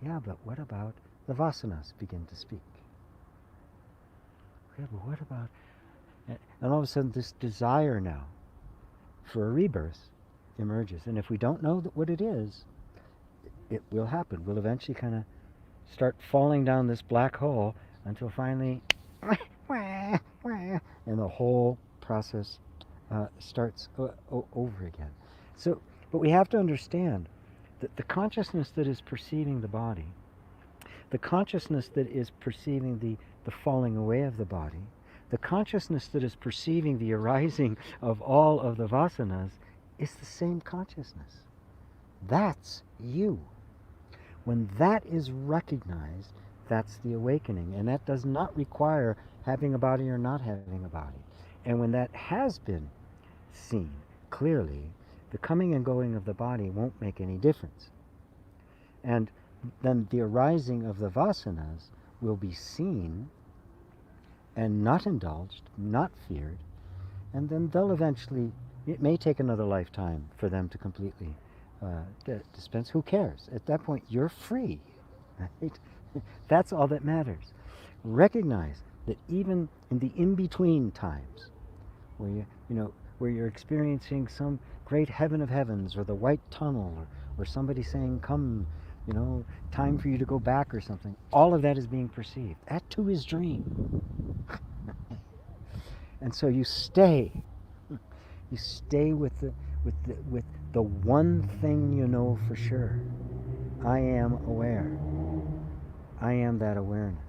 yeah, but what about the vasanas begin to speak? Yeah, but what about, and all of a sudden this desire now for a rebirth emerges. And if we don't know what it is, it will happen. We'll eventually kind of start falling down this black hole until finally, and the whole process starts over again. So, but we have to understand that the consciousness that is perceiving the body, the consciousness that is perceiving the falling away of the body, the consciousness that is perceiving the arising of all of the vasanas is the same consciousness. That's you. When that is recognized, that's the awakening. And that does not require having a body or not having a body. And when that has been seen clearly, the coming and going of the body won't make any difference. And then the arising of the vasanas will be seen and not indulged, not feared, and then they'll eventually, it may take another lifetime for them to completely dispense. Who cares? At that point, you're free. Right? That's all that matters. Recognize that even in the in-between times, where where you're experiencing some great heaven of heavens, or the white tunnel, or somebody saying, "Come, time for you to go back," or something. All of that is being perceived. That too is dream. And so you stay. You stay with the one thing you know for sure. I am aware. I am that awareness.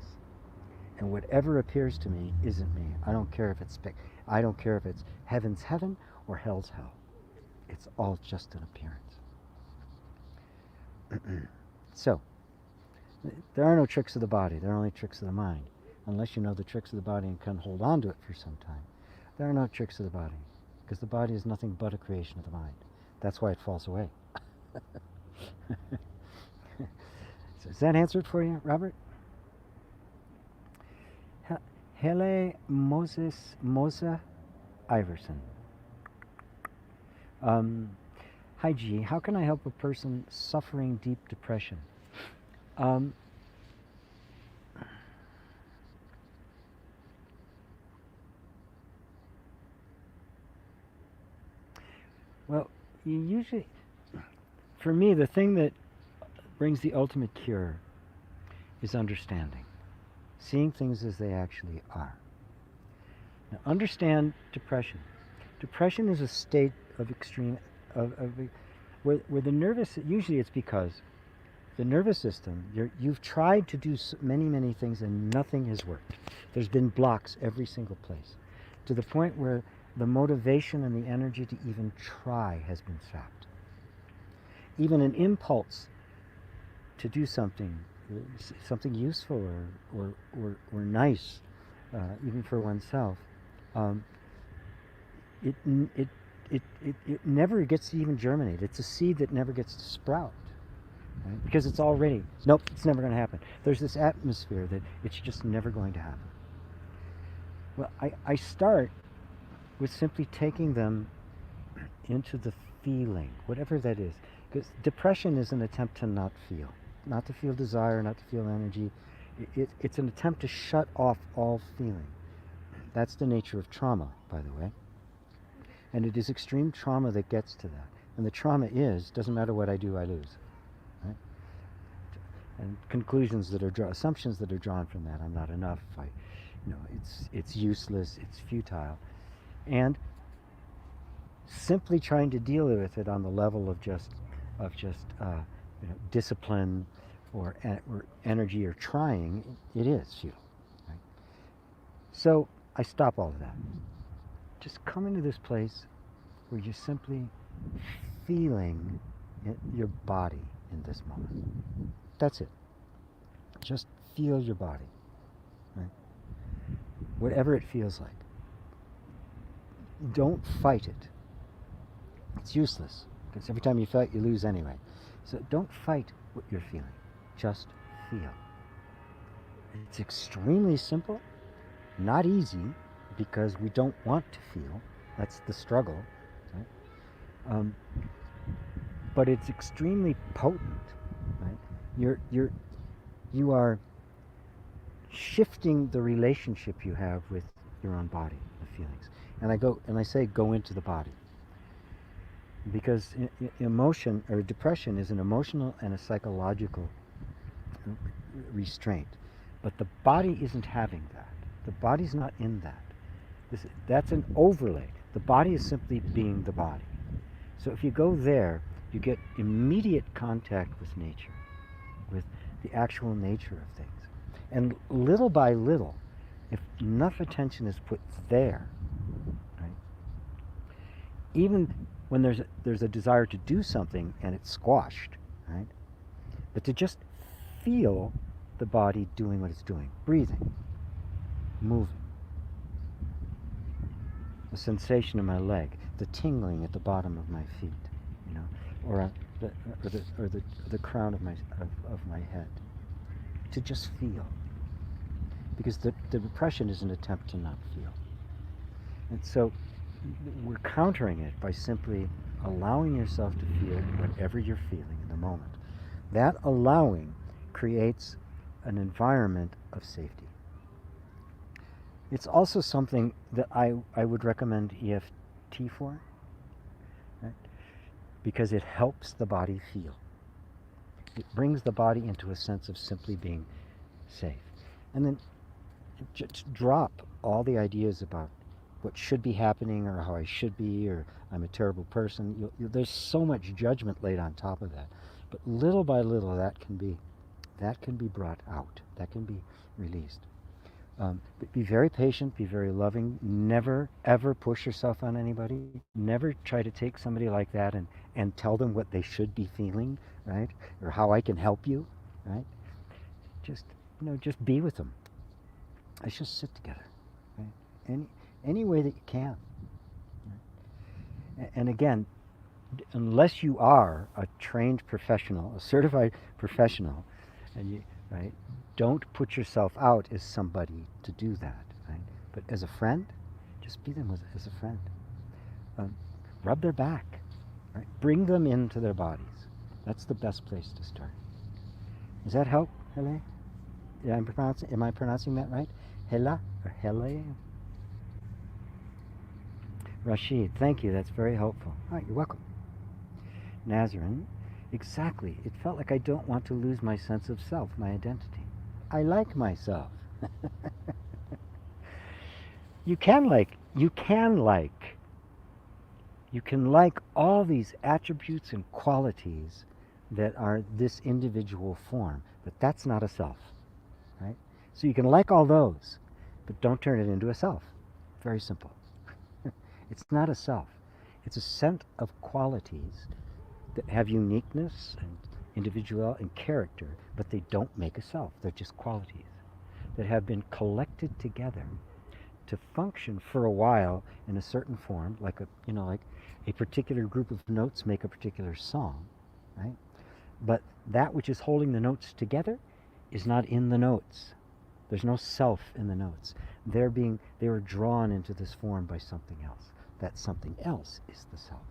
And whatever appears to me isn't me. I don't care if it's heaven's heaven or hell's hell. It's all just an appearance. So, there are no tricks of the body. There are only tricks of the mind. Unless you know the tricks of the body and can hold on to it for some time. There are no tricks of the body. Because the body is nothing but a creation of the mind. That's why it falls away. So is that answered for you, Robert? Hele Mosa Iverson. Hi G, how can I help a person suffering deep depression? Well, you usually, for me, the thing that brings the ultimate cure is understanding. Seeing things as they actually are. Now, understand depression. Depression is a state of extreme, where the nervous, usually it's because the nervous system, you've tried to do many things and nothing has worked. There's been blocks every single place, to the point where the motivation and the energy to even try has been sapped. Even an impulse to do something useful or nice, even for oneself, it never gets to even germinate. It's a seed that never gets to sprout, right? Because it's already, nope, it's never going to happen. There's this atmosphere that it's just never going to happen. Well, I start with simply taking them into the feeling, whatever that is. Because depression is an attempt to not to feel desire, not to feel energy. It's an attempt to shut off all feeling. That's the nature of trauma, by the way. And it is extreme trauma that gets to that. And the trauma doesn't matter what I do, I lose. Right? And assumptions that are drawn from that, I'm not enough, it's useless, it's futile. And simply trying to deal with it on the level of just discipline or energy or trying, it is futile. Right? So I stop all of that. Just come into this place where you're simply feeling your body in this moment. That's it. Just feel your body. Right? Whatever it feels like. Don't fight it. It's useless, because every time you fight, you lose anyway. So don't fight what you're feeling. Just feel. It's extremely simple, not easy, because we don't want to feel. That's the struggle. Right? But it's extremely potent. Right? You are shifting the relationship you have with your own body, the feelings. And I say go into the body. Because emotion or depression is an emotional and a psychological restraint. But the body isn't having that. The body's not in that. That's an overlay. The body is simply being the body. So if you go there, you get immediate contact with nature, with the actual nature of things. And little by little, if enough attention is put there, right, even when there's a desire to do something and it's squashed, right, but to just feel the body doing what it's doing, breathing, moving, the sensation in my leg, the tingling at the bottom of my feet, you know, or the crown of my head, to just feel, because the repression is an attempt to not feel, and so we're countering it by simply allowing yourself to feel whatever you're feeling in the moment. That allowing creates an environment of safety. It's also something that I would recommend EFT for, right? Because it helps the body feel. It brings the body into a sense of simply being safe. And then just drop all the ideas about what should be happening or how I should be or I'm a terrible person. There's so much judgment laid on top of that. But little by little that can be brought out. That can be released. But be very patient, be very loving. Never, ever push yourself on anybody. Never try to take somebody like that and tell them what they should be feeling, right? Or how I can help you, right? Just, just be with them. Let's just sit together, right? Any way that you can. Right? And again, unless you are a trained professional, a certified professional, and you, right, don't put yourself out as somebody to do that, right? But as a friend, just be them as a friend. Rub their back, right? Bring them into their bodies. That's the best place to start. Does that help, Hele? Yeah, am I pronouncing that right? Hela or Hele? Rashid, thank you. That's very helpful. All right, you're welcome. Nazarene, exactly. It felt like I don't want to lose my sense of self, my identity. I like myself. You can like all these attributes and qualities that are this individual form, but that's not a self, right? So you can like all those, but don't turn it into a self. Very simple. It's not a self. It's a set of qualities that have uniqueness and individuality and character, but they don't make a self. They're just qualities that have been collected together to function for a while in a certain form, like a particular group of notes make a particular song, right? But that which is holding the notes together is not in the notes. There's no self in the notes. They were drawn into this form by something else. That something else is the self.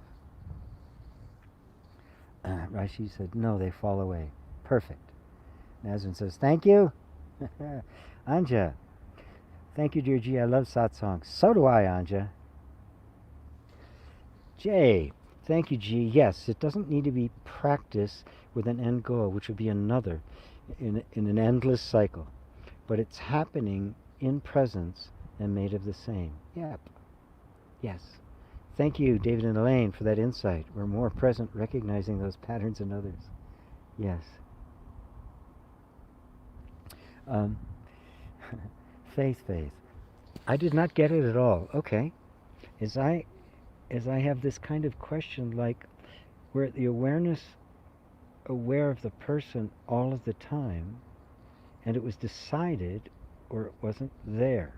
Rashi said, no, they fall away. Perfect. Nazarene says, thank you. Anja, thank you, dear G. I love satsang. So do I, Anja. Jay, thank you, G. Yes, it doesn't need to be practice with an end goal, which would be another in an endless cycle. But it's happening in presence and made of the same. Yep. Yes. Thank you, David and Elaine, for that insight. We're more present recognizing those patterns in others. Yes. Faith. I did not get it at all. Okay. As I have this kind of question, like, where the awareness aware of the person all of the time, and it was decided or it wasn't there.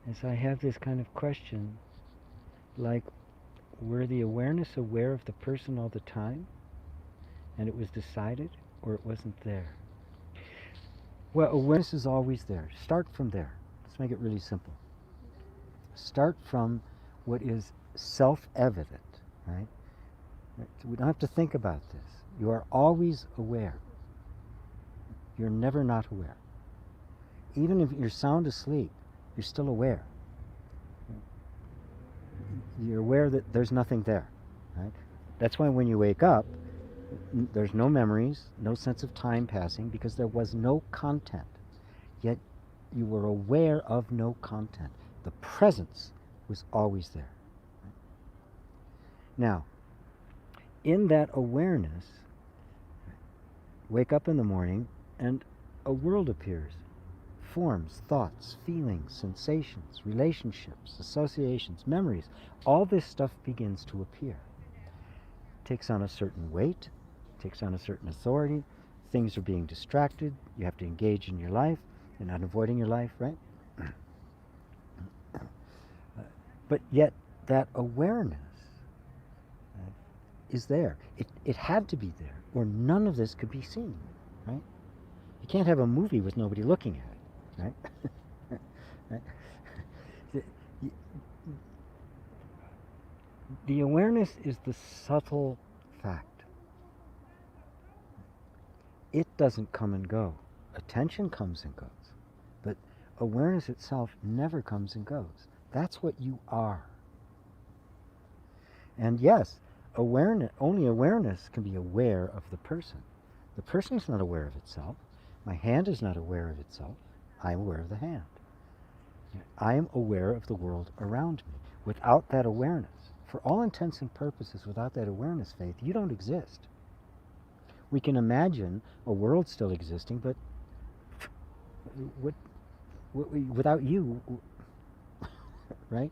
As I have this kind of question, like, were the awareness aware of the person all the time, and it was decided, or it wasn't there? Well, awareness is always there. Start from there. Let's make it really simple. Start from what is self-evident, right? We don't have to think about this. You are always aware. You're never not aware. Even if you're sound asleep, you're still aware. You're aware that there's nothing there, right? That's why when you wake up, there's no memories, no sense of time passing, because there was no content. Yet you were aware of no content. The presence was always there. Right? Now, in that awareness, wake up in the morning and a world appears. Forms, thoughts, feelings, sensations, relationships, associations, memories. All this stuff begins to appear. Takes on a certain weight, takes on a certain authority. Things are being distracted. You have to engage in your life. You're not avoiding your life, right? But yet, that awareness is there. It had to be there, or none of this could be seen, right? You can't have a movie with nobody looking at it, right? Right? The awareness is the subtle fact. It doesn't come and go. Attention comes and goes. But awareness itself never comes and goes. That's what you are. And yes, only awareness can be aware of the person. The person is not aware of itself. My hand is not aware of itself. I am aware of the hand. I am aware of the world around me. Without that awareness, for all intents and purposes, without that awareness, Faith, you don't exist. We can imagine a world still existing, but without you, right?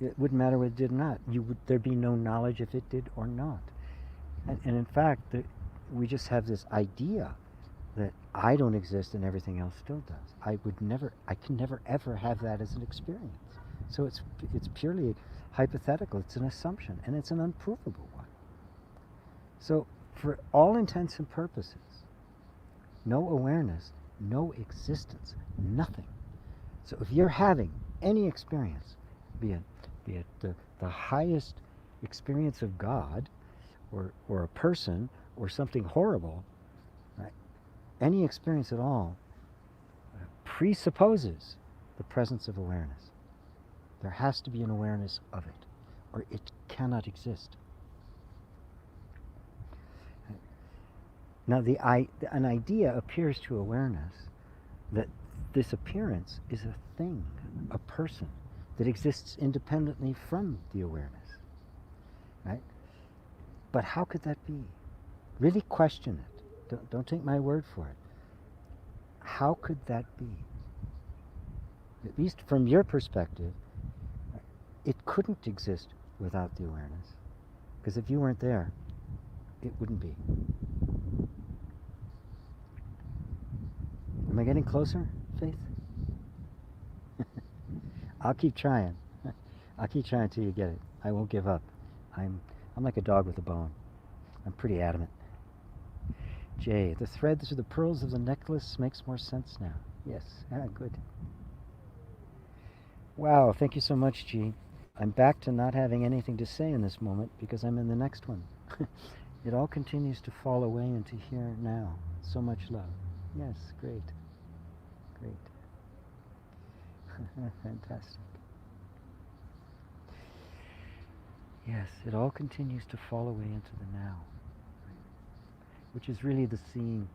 It wouldn't matter whether it did or not. There'd be no knowledge if it did or not. And in fact, we just have this idea that I don't exist and everything else still does. I can never ever have that as an experience. So it's purely hypothetical. It's an assumption, and it's an unprovable one. So for all intents and purposes, no awareness, no existence, nothing. So if you're having any experience, be it the highest experience of God, or a person, or something horrible, right? Any experience at all presupposes the presence of awareness. There has to be an awareness of it, or it cannot exist. Now, an idea appears to awareness that this appearance is a thing, a person, that exists independently from the awareness, right? But how could that be? Really question it. Don't take my word for it. How could that be? At least from your perspective, it couldn't exist without the awareness. Because if you weren't there, it wouldn't be. Am I getting closer, Faith? I'll keep trying. I'll keep trying until you get it. I won't give up. I'm like a dog with a bone. I'm pretty adamant. Jay, the threads are the pearls of the necklace makes more sense now. Yes, good. Wow, thank you so much, G. I'm back to not having anything to say in this moment because I'm in the next one. It all continues to fall away into here now. So much love. Yes, great. Great. Fantastic. Yes, it all continues to fall away into the now, which is really the seeing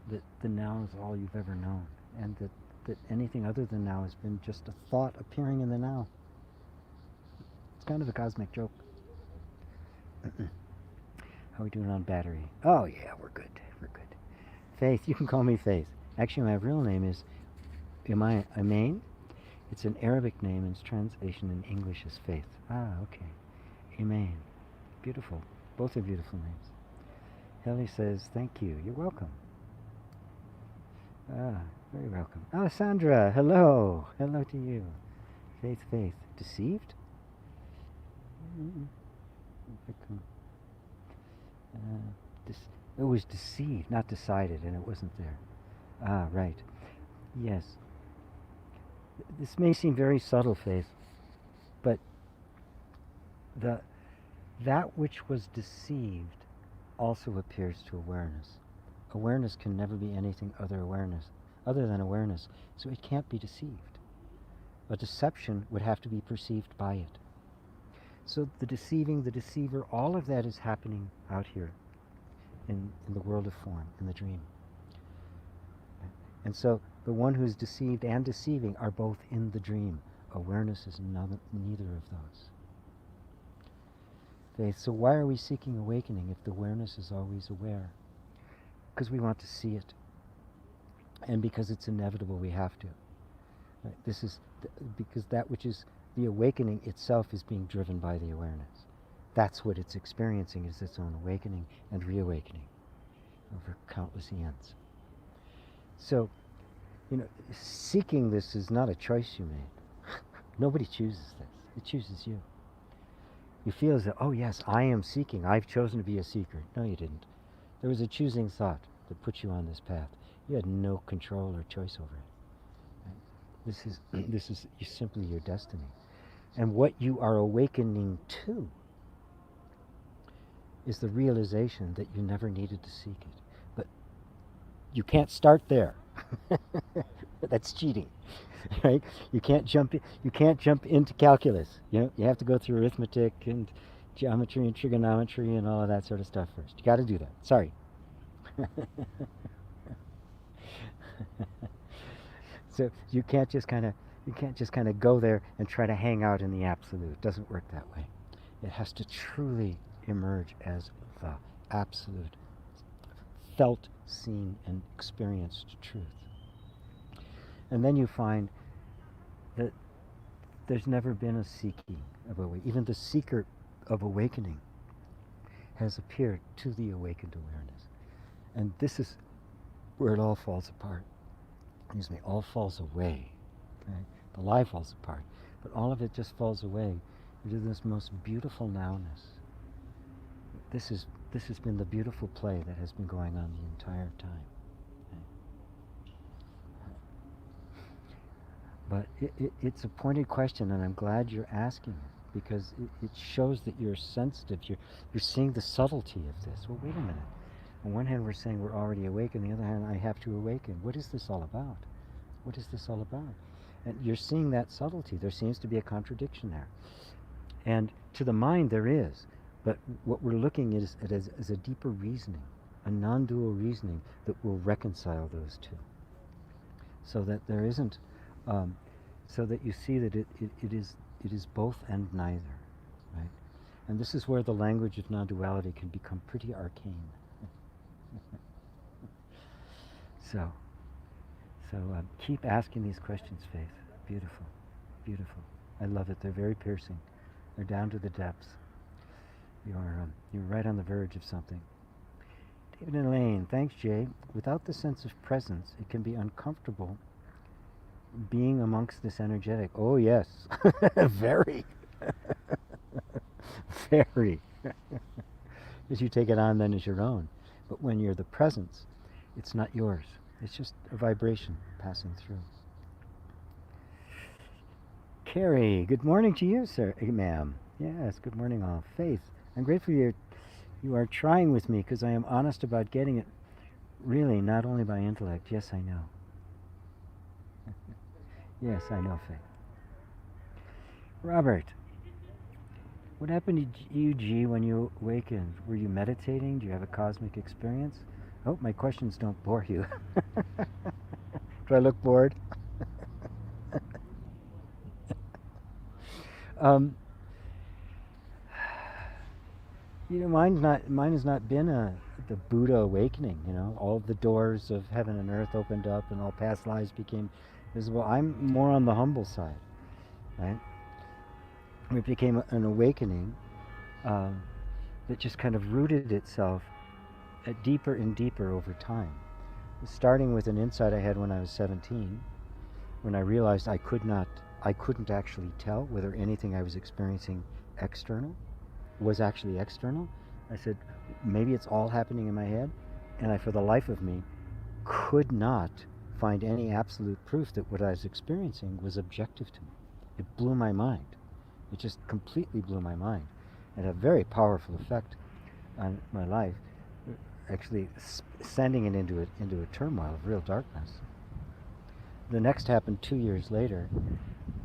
that the now is all you've ever known, and that anything other than now has been just a thought appearing in the now. It's kind of a cosmic joke. How are we doing on battery? Oh yeah, we're good. We're good. Faith, you can call me Faith. Actually, my real name is Imain. It's an Arabic name, and its translation in English is Faith. Ah, okay. Imain. Beautiful. Both are beautiful names. Helly says, thank you. You're welcome. Ah, very welcome. Alessandra, hello. Hello to you. Faith, Faith. Deceived? It was deceived, not decided, and it wasn't there. Ah, right. Yes. This may seem very subtle, Faith, but that which was deceived also appears to awareness. Awareness can never be anything other than awareness, so it can't be deceived. A deception would have to be perceived by it. So the deceiving, the deceiver, all of that is happening out here in the world of form, in the dream. And so the one who's deceived and deceiving are both in the dream. Awareness is neither of those. Okay, so why are we seeking awakening if the awareness is always aware? because we want to see it. And because it's inevitable, we have to. Right? This is because that which is the awakening itself is being driven by the awareness. That's what it's experiencing, is its own awakening and reawakening over countless eons. So, seeking this is not a choice you made. Nobody chooses this. It chooses you. You feel as though, oh yes, I am seeking. I've chosen to be a seeker. No, you didn't. There was a choosing thought that put you on this path. You had no control or choice over it. Right? This is simply your destiny. And what you are awakening to is the realization that you never needed to seek it. But you can't start there. That's cheating. Right? You can't jump into calculus. You have to go through arithmetic and geometry and trigonometry and all of that sort of stuff first. You got to do that. Sorry. So you can't just kind of go there and try to hang out in the absolute. It doesn't work that way. It has to truly emerge as the absolute, felt, seen, and experienced truth. And then you find that there's never been a seeking of awakening. Even the seeker of awakening has appeared to the awakened awareness. And this is where it all falls apart. All falls away. Right? The lie falls apart. But all of it just falls away into this most beautiful nowness. This has been the beautiful play that has been going on the entire time. But it's a pointed question, and I'm glad you're asking it, because it shows that you're sensitive. You're seeing the subtlety of this. Well, wait a minute. On one hand, we're saying we're already awake. On the other hand, I have to awaken. What is this all about? What is this all about? And you're seeing that subtlety. There seems to be a contradiction there. And to the mind, there is. But what we're looking at is a deeper reasoning, a non-dual reasoning that will reconcile those two. So that there isn't... so that you see that it is both and neither, right? And this is where the language of non-duality can become pretty arcane. So keep asking these questions, Faith. Beautiful, beautiful. I love it. They're very piercing. They're down to the depths. You're right on the verge of something. David and Elaine, thanks, Jay. Without the sense of presence, it can be uncomfortable being amongst this energetic. Oh yes, very, very. As you take it on then as your own. But when you're the presence, it's not yours. It's just a vibration passing through. Carrie, good morning to you, sir, ma'am. Yes, good morning all. Faith, I'm grateful you are trying with me, because I am honest about getting it really, not only by intellect. Yes, I know. Yes, I know, Faith. Robert, what happened to you, G, when you awakened? Were you meditating? Do you have a cosmic experience? I hope my questions don't bore you. Do I look bored? Mine has not been the Buddha awakening. All the doors of heaven and earth opened up, and all past lives became visible. I'm more on the humble side, right? It became an awakening that just kind of rooted itself deeper and deeper over time. Starting with an insight I had when I was 17, when I realized I couldn't actually tell whether anything I was experiencing was actually external. I said, maybe it's all happening in my head, and I, for the life of me, could not find any absolute proof that what I was experiencing was objective to me. It blew my mind. It just completely blew my mind. It had a very powerful effect on my life, actually sending it into a turmoil of real darkness. The next happened 2 years later,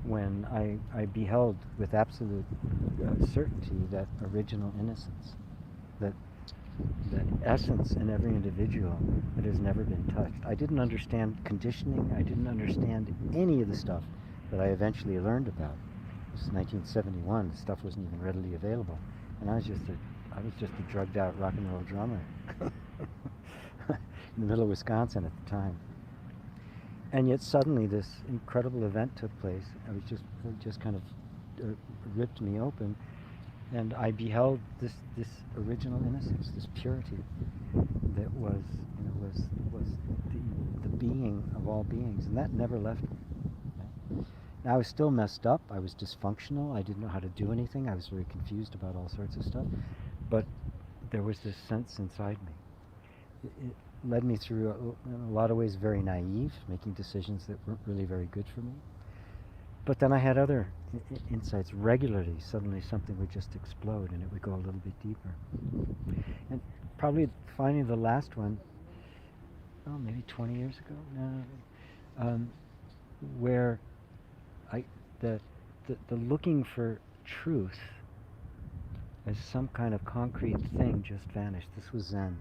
when I beheld with absolute certainty that original innocence, that essence in every individual that has never been touched. I didn't understand conditioning. I didn't understand any of the stuff that I eventually learned about. This is 1971. The stuff wasn't even readily available, and I was just a drugged out rock and roll drummer. in the middle of Wisconsin at the time. And yet suddenly this incredible event took place. It just kind of ripped me open, and I beheld this original innocence, this purity that was, was the being of all beings, and that never left me. Now I was still messed up. I was dysfunctional. I didn't know how to do anything. I was very confused about all sorts of stuff, but there was this sense inside me. It led me through, in a lot of ways, very naive, making decisions that weren't really very good for me. But then I had other insights regularly. Suddenly something would just explode and it would go a little bit deeper. And probably finally the last one, maybe 20 years ago, where the looking for truth as some kind of concrete thing just vanished. This was Zen.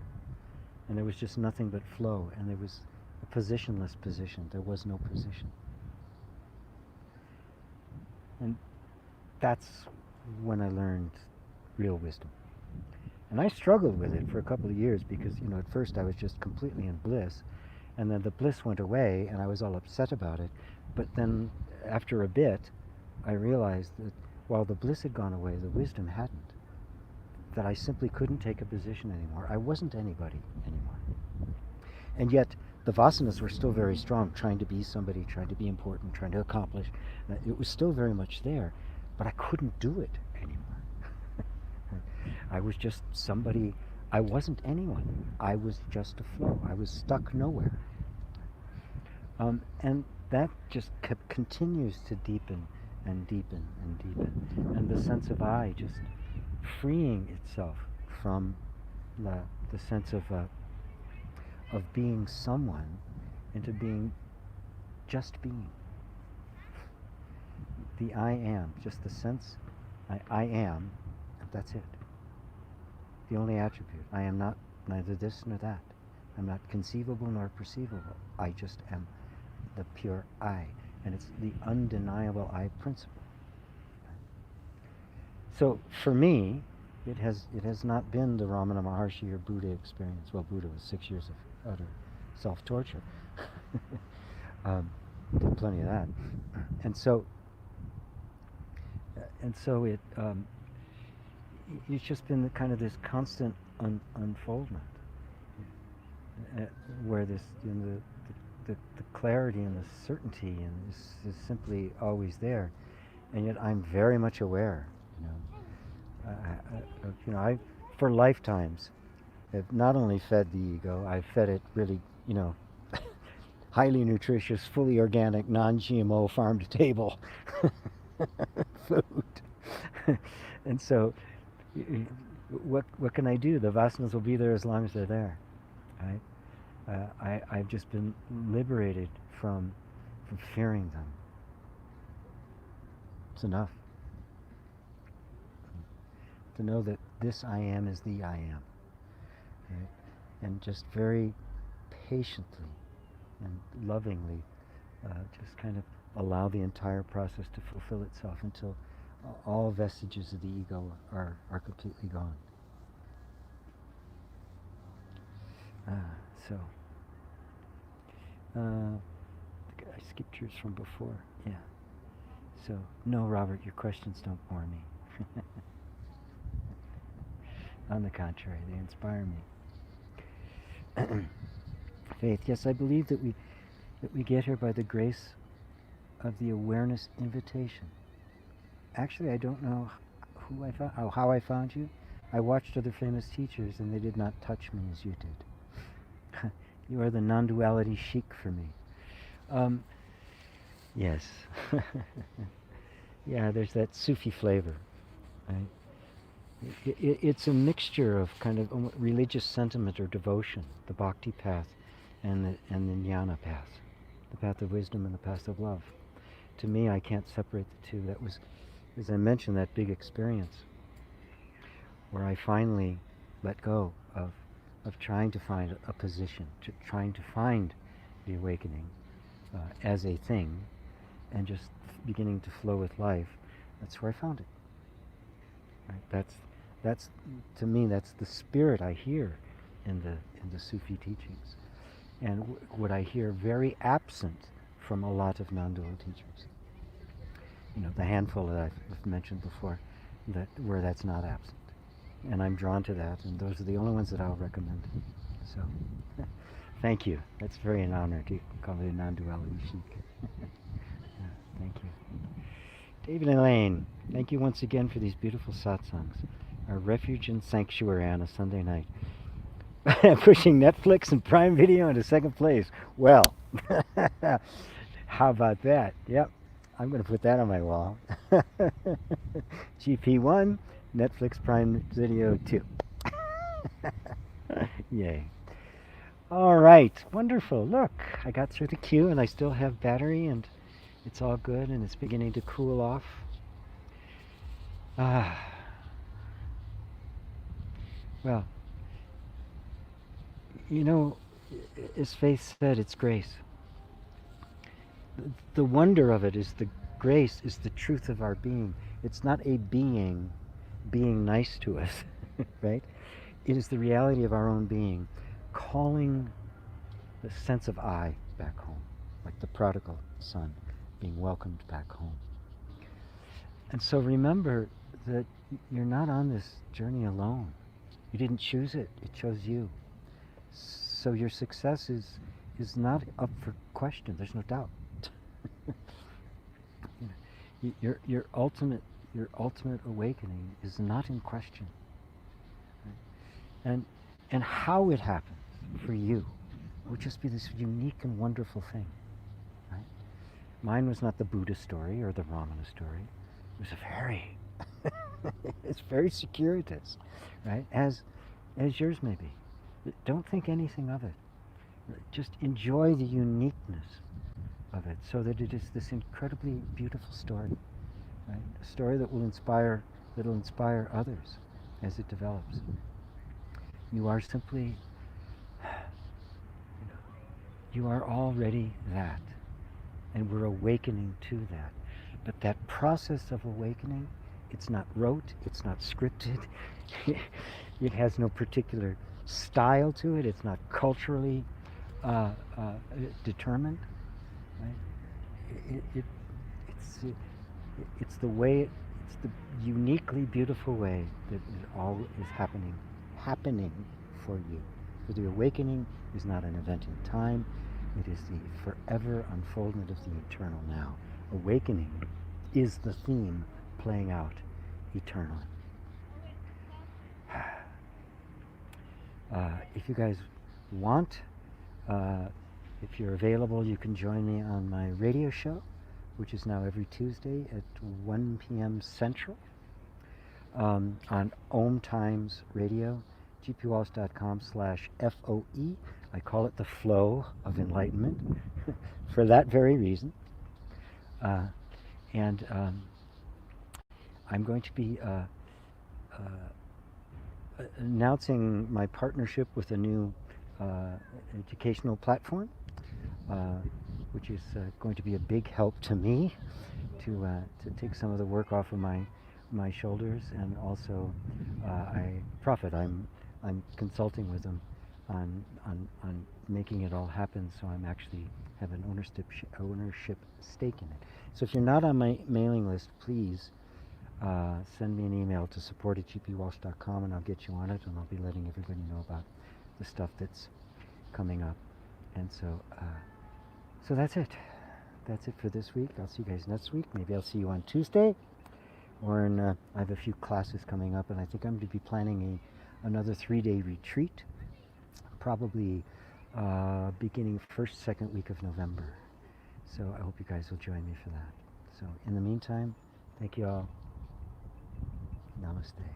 And there was just nothing but flow, and there was a positionless position. There was no position. And that's when I learned real wisdom. And I struggled with it for a couple of years because, at first I was just completely in bliss, and then the bliss went away, and I was all upset about it. But then, after a bit, I realized that while the bliss had gone away, the wisdom hadn't. That I simply couldn't take a position anymore. I wasn't anybody anymore. And yet, the vasanas were still very strong, trying to be somebody, trying to be important, trying to accomplish. It was still very much there, but I couldn't do it anymore. I was just somebody. I wasn't anyone. I was just a flow. I was stuck nowhere. And that just continues to deepen and deepen and deepen. And the sense of I just freeing itself from the sense of being someone into being just being. The I am, just the sense I am, and that's it. The only attribute. I am not neither this nor that. I'm not conceivable nor perceivable. I just am the pure I, and it's the undeniable I principle. So for me, it has not been the Ramana Maharshi or Buddha experience. Well, Buddha was 6 years of utter self-torture. Did plenty of that, and so it's just been the kind of this constant unfoldment, where this the clarity and the certainty and is simply always there, and yet I'm very much aware. I for lifetimes have not only fed the ego, I've fed it really, highly nutritious, fully organic, non-GMO, farm-to-table food. And so, what can I do? The vasanas will be there as long as they're there, right? I've just been liberated from fearing them. It's enough to know that this I am is the I am, right? And just very patiently and lovingly just kind of allow the entire process to fulfill itself until all vestiges of the ego are completely gone. I skipped yours from before. Yeah. So, no, Robert, your questions don't bore me. On the contrary, they inspire me. Faith, yes, I believe that we get here by the grace of the awareness invitation. Actually, I don't know how I found you. I watched other famous teachers, and they did not touch me as you did. You are the non-duality chic for me. Yes. Yeah, there's that Sufi flavor, right? It's a mixture of kind of religious sentiment or devotion, the bhakti path and the jnana path, the path of wisdom and the path of love. To me, I can't separate the two. That was, as I mentioned, that big experience where I finally let go of trying to find a position, trying to find the awakening as a thing, and just beginning to flow with life. That's where I found it. Right? That's to me, that's the spirit I hear in the Sufi teachings, and what I hear very absent from a lot of non-dual teachers. You know, the handful that I've mentioned before, that where that's not absent, and I'm drawn to that, and those are the only ones that I'll recommend. So, thank you. That's very an honor to call me a non-duality sheik. Yeah, thank you. David and Elaine, thank you once again for these beautiful satsangs. Our refuge and sanctuary on a Sunday night. Pushing Netflix and Prime Video into second place. Well, how about that? Yep, I'm going to put that on my wall. GP1, Netflix Prime Video 2. Yay. All right, wonderful. Look, I got through the queue and I still have battery and it's all good and it's beginning to cool off. Well, you know, as Faith said, it's grace. The wonder of it is the grace is the truth of our being. It's not a being nice to us, right? It is the reality of our own being calling the sense of I back home, like the prodigal son being welcomed back home. And so remember that you're not on this journey alone. You didn't choose it, it chose you. So your success is not up for question, there's no doubt. Your ultimate awakening is not in question. Right? And how it happens for you will just be this unique and wonderful thing. Right? Mine was not the Buddha story or the Ramana story. It was a very it's very circuitous, right? As yours may be. Don't think anything of it. Just enjoy the uniqueness of it, so that it is this incredibly beautiful story, right? A story that will inspire others as it develops. You are simply, you are already that, and we're awakening to that. But that process of awakening, it's not rote, it's not scripted, it has no particular style to it, it's not culturally determined. Right? It's the way, it's the uniquely beautiful way that it all is happening for you. For the awakening is not an event in time, it is the forever unfoldment of the eternal now. Awakening is the theme playing out eternally. If you guys want, if you're available, you can join me on my radio show, which is now every Tuesday at 1 p.m. Central on Om Times Radio, gpwalsh.com/FOE. I call it the flow of enlightenment for that very reason. And I'm going to be announcing my partnership with a new educational platform, which is going to be a big help to me to take some of the work off of my shoulders, and also I profit. I'm consulting with them on making it all happen, so I'm actually have an ownership stake in it. So if you're not on my mailing list, please send me an email to support@gpwalsh.com, and I'll get you on it, and I'll be letting everybody know about the stuff that's coming up. And so that's it. That's it for this week. I'll see you guys next week. Maybe I'll see you on Tuesday, or I have a few classes coming up, and I think I'm going to be planning another 3-day retreat, probably beginning first, second week of November. So I hope you guys will join me for that. So in the meantime, thank you all. Namaste.